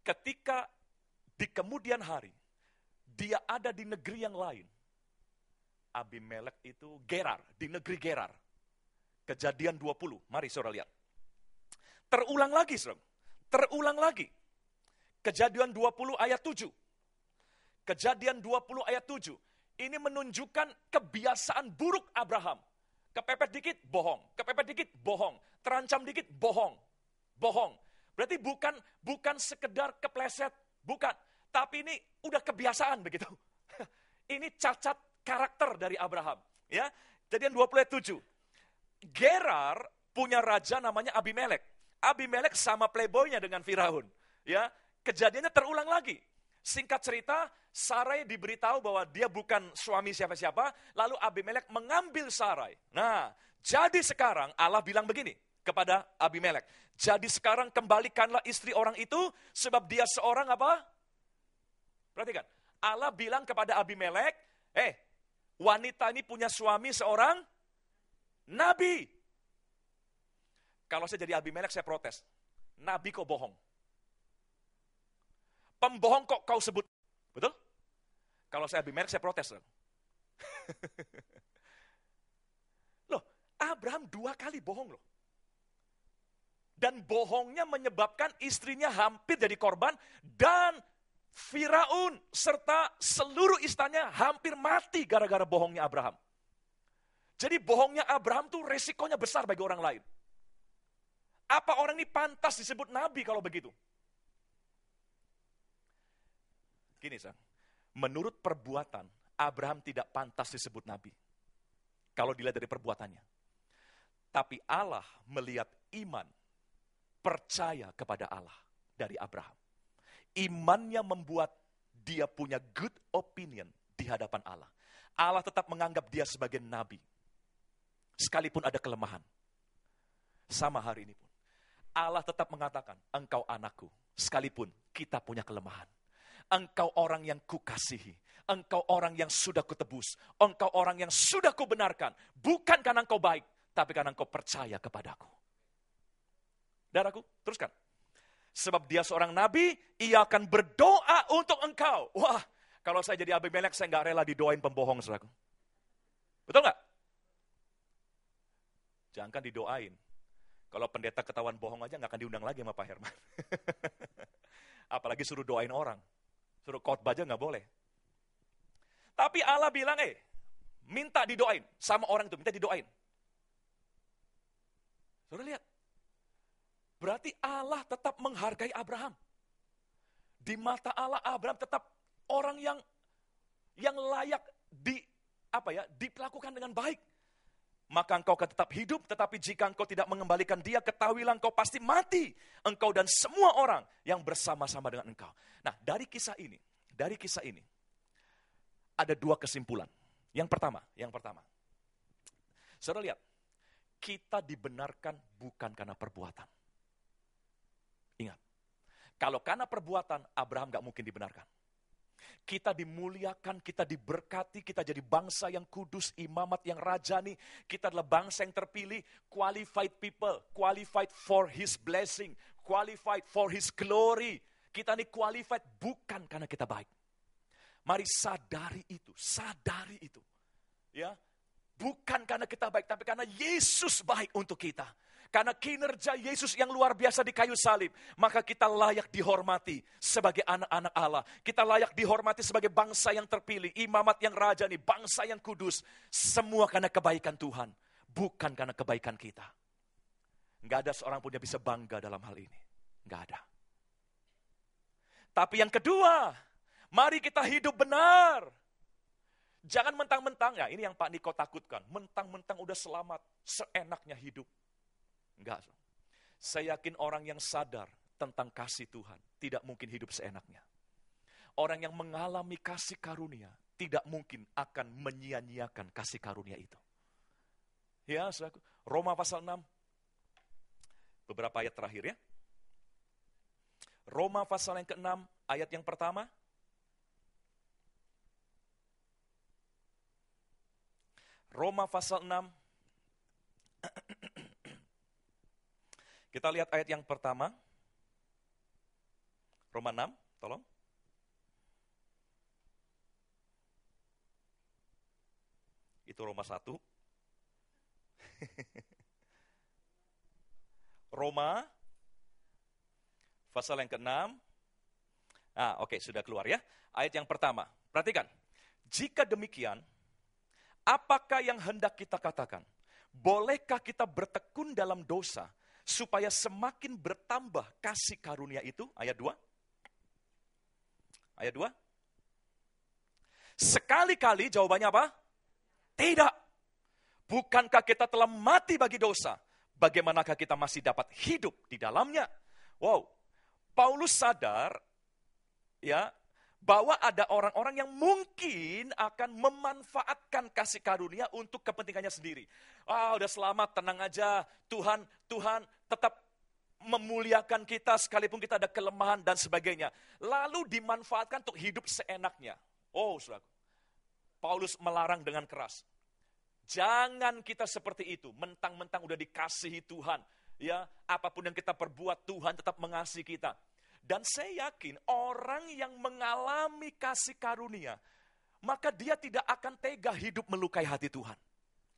Ketika di kemudian hari, dia ada di negeri yang lain. Abimelek itu Gerar, di negeri Gerar. Kejadian 20, mari saudara lihat. Terulang lagi, saudara. Terulang lagi. Kejadian 20 ayat 7. Kejadian 20 ayat 7. Ini menunjukkan kebiasaan buruk Abraham. Kepepet dikit, bohong. Kepepet dikit, bohong. Terancam dikit, bohong. Bohong. Berarti bukan sekedar kepleset. Bukan. Tapi ini udah kebiasaan begitu. Ini cacat karakter dari Abraham. Ya, Kejadian 20 ayat 7. Gerar punya raja namanya Abimelek. Abimelek sama playboynya dengan Firaun. Ya, kejadiannya terulang lagi. Singkat cerita, Sarai diberitahu bahwa dia bukan suami siapa-siapa, lalu Abimelek mengambil Sarai. Nah, jadi sekarang Allah bilang begini kepada Abimelek. Jadi sekarang kembalikanlah istri orang itu, sebab dia seorang apa? Perhatikan, Allah bilang kepada Abimelek, wanita ini punya suami seorang nabi. Kalau saya jadi Abimelek, saya protes. Nabi kok bohong? Pembohong kok kau sebut? Betul? Kalau saya Abimelek, saya protes. Loh, Abraham 2 kali bohong loh. Dan bohongnya menyebabkan istrinya hampir jadi korban, dan Firaun serta seluruh istananya hampir mati gara-gara bohongnya Abraham. Jadi bohongnya Abraham tuh resikonya besar bagi orang lain. Apa orang ini pantas disebut nabi kalau begitu? Gini, menurut perbuatan, Abraham tidak pantas disebut nabi. Kalau dilihat dari perbuatannya. Tapi Allah melihat iman, percaya kepada Allah dari Abraham. Imannya membuat dia punya good opinion di hadapan Allah. Allah tetap menganggap dia sebagai nabi. Sekalipun ada kelemahan. Sama hari ini pun. Allah tetap mengatakan, engkau anakku, sekalipun kita punya kelemahan. engkau orang yang kukasihi. Engkau orang yang sudah kutebus. Engkau orang yang sudah kubenarkan. Bukan karena engkau baik, tapi karena engkau percaya kepadaku. Saudaraku, teruskan. Sebab dia seorang nabi, ia akan berdoa untuk engkau. Wah, kalau saya jadi Abimelek, saya nggak rela didoain pembohong, saudaraku. Betul nggak? Jangan didoain. Kalau pendeta ketahuan bohong aja nggak akan diundang lagi sama Pak Herman. Apalagi suruh doain orang. Suruh khotbah aja nggak boleh. Tapi Allah bilang, minta didoain. Sama orang itu, minta didoain. Saudara lihat. Berarti Allah tetap menghargai Abraham. Di mata Allah, Abraham tetap orang yang layak diperlakukan dengan baik. Maka engkau akan tetap hidup, tetapi jika engkau tidak mengembalikan dia, ketahuilah engkau pasti mati. Engkau dan semua orang yang bersama-sama dengan engkau. Nah, dari kisah ini, ada dua kesimpulan. Yang pertama. Saudara lihat, kita dibenarkan bukan karena perbuatan. Ingat, kalau karena perbuatan, Abraham gak mungkin dibenarkan. Kita dimuliakan, kita diberkati, kita jadi bangsa yang kudus, imamat yang rajani. Kita adalah bangsa yang terpilih, qualified people, qualified for His blessing, qualified for His glory. Kita ini qualified bukan karena kita baik. Mari sadari itu. Ya, bukan karena kita baik, tapi karena Yesus baik untuk kita. Karena kinerja Yesus yang luar biasa di kayu salib, maka kita layak dihormati sebagai anak-anak Allah. Kita layak dihormati sebagai bangsa yang terpilih, imamat yang rajani, bangsa yang kudus. Semua karena kebaikan Tuhan, bukan karena kebaikan kita. Enggak ada seorang pun yang bisa bangga dalam hal ini. Enggak ada. Tapi yang kedua, mari kita hidup benar. Jangan mentang-mentang, ya ini yang Pak Niko takutkan. Mentang-mentang udah selamat, seenaknya hidup. Enggak. Saya yakin orang yang sadar tentang kasih Tuhan tidak mungkin hidup seenaknya. Orang yang mengalami kasih karunia tidak mungkin akan menyia-nyiakan kasih karunia itu. Ya, saudaraku. Roma pasal 6. Beberapa ayat terakhir ya. Roma pasal yang ke-6, ayat yang pertama. Roma pasal 6. Kita lihat ayat yang pertama. Roma 6, tolong. Itu Roma 1. Roma pasal yang ke-6. Oke, sudah keluar ya. Ayat yang pertama. Perhatikan. Jika demikian, apakah yang hendak kita katakan? Bolehkah kita bertekun dalam dosa supaya semakin bertambah kasih karunia itu? Ayat 2. Ayat 2. Sekali-kali jawabannya apa? Tidak. Bukankah kita telah mati bagi dosa? Bagaimanakah kita masih dapat hidup di dalamnya? Wow. Paulus sadar ya bahwa ada orang-orang yang mungkin akan memanfaatkan kasih karunia untuk kepentingannya sendiri. Udah selamat, tenang aja. Tuhan tetap memuliakan kita sekalipun kita ada kelemahan dan sebagainya. Lalu dimanfaatkan untuk hidup seenaknya. Saudara. Paulus melarang dengan keras. Jangan kita seperti itu, mentang-mentang udah dikasihi Tuhan. Ya, apapun yang kita perbuat, Tuhan tetap mengasihi kita. Dan saya yakin orang yang mengalami kasih karunia, maka dia tidak akan tega hidup melukai hati Tuhan.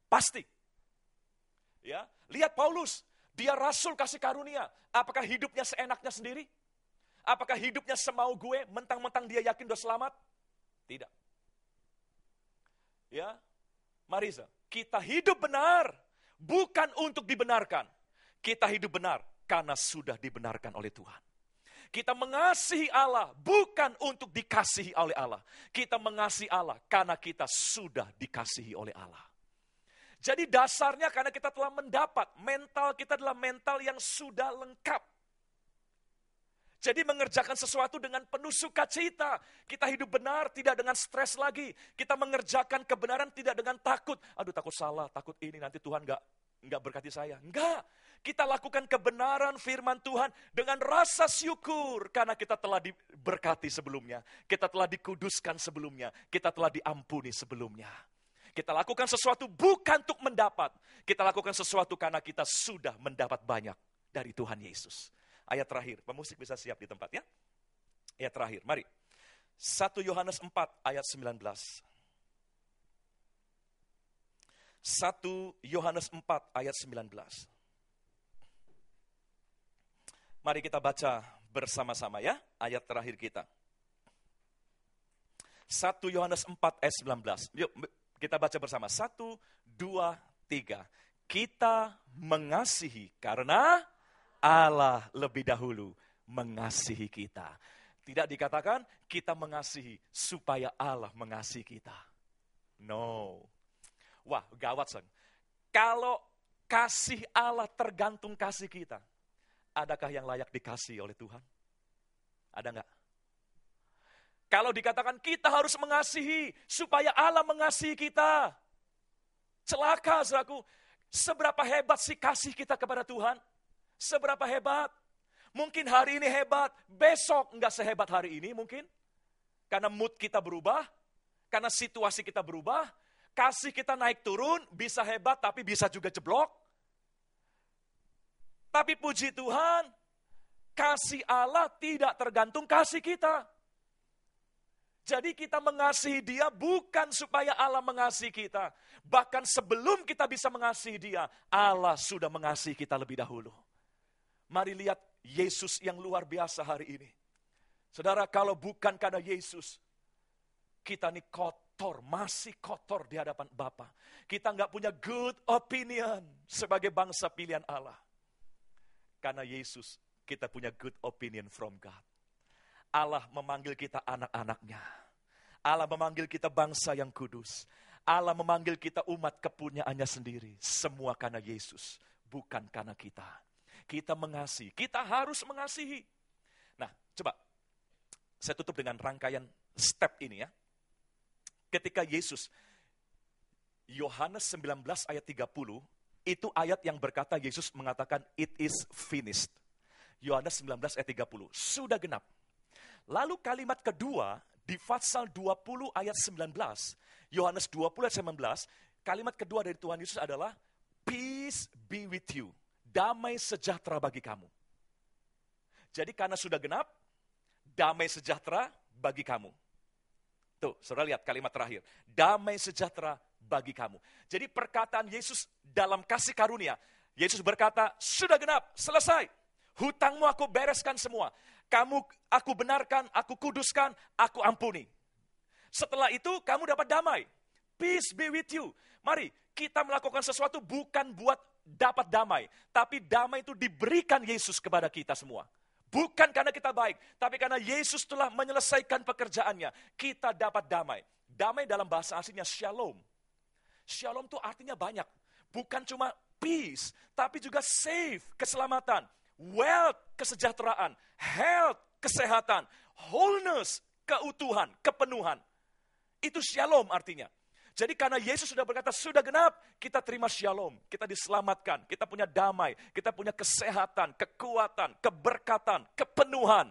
Pasti. Ya, lihat Paulus, dia rasul kasih karunia. Apakah hidupnya seenaknya sendiri? Apakah hidupnya semau gue, mentang-mentang dia yakin udah selamat? Tidak. Ya, Marisa, kita hidup benar bukan untuk dibenarkan. Kita hidup benar karena sudah dibenarkan oleh Tuhan. Kita mengasihi Allah bukan untuk dikasihi oleh Allah. Kita mengasihi Allah karena kita sudah dikasihi oleh Allah. Jadi dasarnya karena kita telah mendapat, mental kita adalah mental yang sudah lengkap. Jadi mengerjakan sesuatu dengan penuh sukacita. Kita hidup benar, tidak dengan stres lagi. Kita mengerjakan kebenaran tidak dengan takut. Aduh, takut salah, takut ini, nanti Tuhan enggak berkati saya. Enggak. Kita lakukan kebenaran firman Tuhan dengan rasa syukur karena kita telah diberkati sebelumnya. Kita telah dikuduskan sebelumnya. Kita telah diampuni sebelumnya. Kita lakukan sesuatu bukan untuk mendapat. Kita lakukan sesuatu karena kita sudah mendapat banyak dari Tuhan Yesus. Ayat terakhir, pemusik bisa siap di tempat ya. Ayat terakhir, mari. 1 Yohanes 4 ayat 19. 1 Yohanes 4 ayat 19. Mari kita baca bersama-sama ya, ayat terakhir kita. 1 Yohanes 4 ayat 19. Yuk kita baca bersama. 1, 2, 3. Kita mengasihi karena Allah lebih dahulu mengasihi kita. Tidak dikatakan kita mengasihi supaya Allah mengasihi kita. No. Wah, gawat son. Kalau kasih Allah tergantung kasih kita, adakah yang layak dikasih oleh Tuhan? Ada enggak? Kalau dikatakan kita harus mengasihi supaya Allah mengasihi kita. Celaka, saudaraku. Seberapa hebat sih kasih kita kepada Tuhan? Seberapa hebat? Mungkin hari ini hebat, besok enggak sehebat hari ini mungkin. Karena mood kita berubah, karena situasi kita berubah, kasih kita naik turun, bisa hebat tapi bisa juga jeblok. Tapi puji Tuhan, kasih Allah tidak tergantung kasih kita. Jadi kita mengasihi Dia bukan supaya Allah mengasihi kita. Bahkan sebelum kita bisa mengasihi Dia, Allah sudah mengasihi kita lebih dahulu. Mari lihat Yesus yang luar biasa hari ini. Saudara, kalau bukan karena Yesus, kita ini kotor, masih kotor di hadapan Bapa. Kita nggak punya good opinion sebagai bangsa pilihan Allah. Karena Yesus, kita punya good opinion from God. Allah memanggil kita anak-anaknya. Allah memanggil kita bangsa yang kudus. Allah memanggil kita umat kepunyaannya sendiri. Semua karena Yesus, bukan karena kita. Kita mengasihi, kita harus mengasihi. Nah, coba saya tutup dengan rangkaian step ini ya. Ketika Yesus, Yohanes 19 ayat 30, itu ayat yang berkata Yesus mengatakan it is finished. Yohanes 19 ayat 30. Sudah genap. Lalu kalimat kedua di pasal 20 ayat 19. Yohanes 20 ayat 19. Kalimat kedua dari Tuhan Yesus adalah peace be with you. Damai sejahtera bagi kamu. Jadi karena sudah genap, damai sejahtera bagi kamu. Tuh, saudara lihat kalimat terakhir. Damai sejahtera bagi kamu. Jadi perkataan Yesus dalam kasih karunia, Yesus berkata, sudah genap, selesai. Hutangmu aku bereskan semua. Aku benarkan, aku kuduskan, aku ampuni. Setelah itu kamu dapat damai. Peace be with you. Mari kita melakukan sesuatu bukan buat dapat damai. Tapi damai itu diberikan Yesus kepada kita semua. Bukan karena kita baik, tapi karena Yesus telah menyelesaikan pekerjaannya. Kita dapat damai. Damai dalam bahasa aslinya shalom. Shalom itu artinya banyak. Bukan cuma peace, tapi juga safe, keselamatan. Wealth, kesejahteraan. Health, kesehatan. Wholeness, keutuhan, kepenuhan. Itu shalom artinya. Jadi karena Yesus sudah berkata, sudah genap, kita terima shalom. Kita diselamatkan, kita punya damai, kita punya kesehatan, kekuatan, keberkatan, kepenuhan.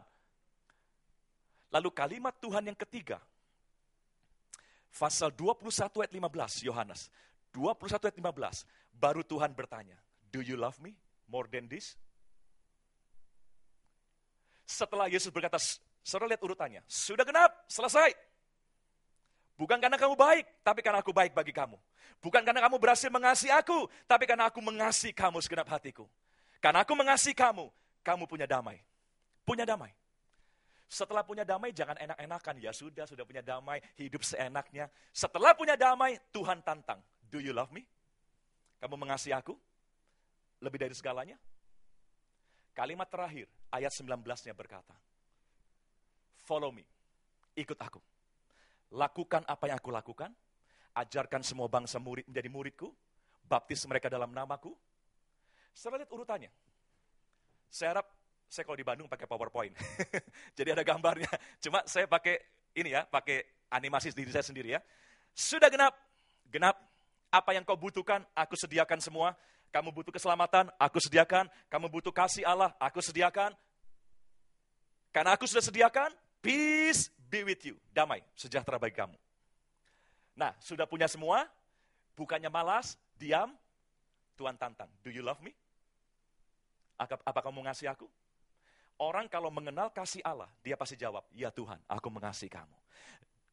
Lalu kalimat Tuhan yang ketiga, pasal 21 ayat 15, Yohanes. 21 ayat 15, baru Tuhan bertanya, do you love me more than this? Setelah Yesus berkata, saudara lihat urutannya, sudah genap, selesai. Bukan karena kamu baik, tapi karena aku baik bagi kamu. Bukan karena kamu berhasil mengasihi aku, tapi karena aku mengasihi kamu segenap hatiku. Karena aku mengasihi kamu, kamu punya damai. Punya damai. Setelah punya damai, jangan enak-enakan. Ya sudah punya damai, hidup seenaknya. Setelah punya damai, Tuhan tantang. Do you love me? Kamu mengasihi aku? Lebih dari segalanya? Kalimat terakhir, ayat 19-nya berkata, follow me, ikut aku. Lakukan apa yang aku lakukan, ajarkan semua bangsa murid menjadi muridku, baptis mereka dalam namaku. Saudara lihat urutannya. Saya harap, saya kalau di Bandung pakai PowerPoint, jadi ada gambarnya. Cuma saya pakai ini ya, pakai animasi diri saya sendiri ya. Sudah genap, apa yang kau butuhkan, aku sediakan semua. Kamu butuh keselamatan, aku sediakan. Kamu butuh kasih Allah, aku sediakan. Karena aku sudah sediakan, peace be with you. Damai, sejahtera bagi kamu. Nah, sudah punya semua, bukannya malas, diam, Tuhan tantang. Do you love me? Apa kamu mengasihi aku? Orang kalau mengenal kasih Allah, dia pasti jawab, ya Tuhan, aku mengasihi kamu.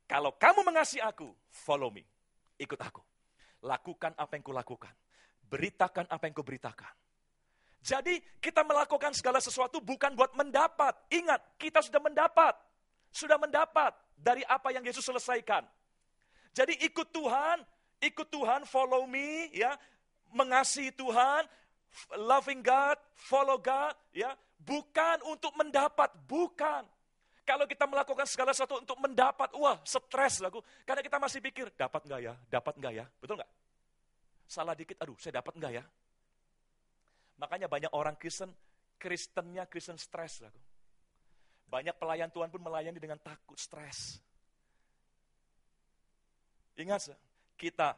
Kalau kamu mengasihi aku, follow me. Ikut aku. Lakukan apa yang kulakukan. Beritakan apa yang kuberitakan. Jadi kita melakukan segala sesuatu bukan buat mendapat. Ingat, kita sudah mendapat. Sudah mendapat dari apa yang Yesus selesaikan. Jadi ikut Tuhan, follow me, ya, mengasihi Tuhan, loving God, follow God, ya, bukan untuk mendapat, bukan. Kalau kita melakukan segala sesuatu untuk mendapat, wah, stres lagu. Karena kita masih pikir, dapat enggak ya, betul enggak? Salah dikit, aduh, saya dapat enggak ya? Makanya banyak orang Kristennya Kristen stres lagu. Banyak pelayan Tuhan pun melayani dengan takut, stres. Ingat, kita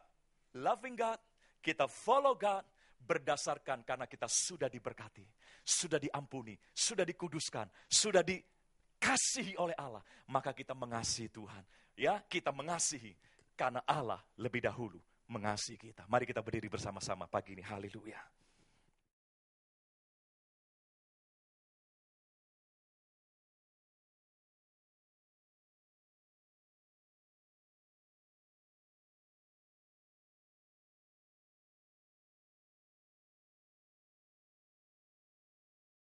loving God, kita follow God, berdasarkan karena kita sudah diberkati, sudah diampuni, sudah dikuduskan, sudah dikasihi oleh Allah. Maka kita mengasihi Tuhan. Ya, kita mengasihi karena Allah lebih dahulu mengasihi kita. Mari kita berdiri bersama-sama pagi ini. Haleluya.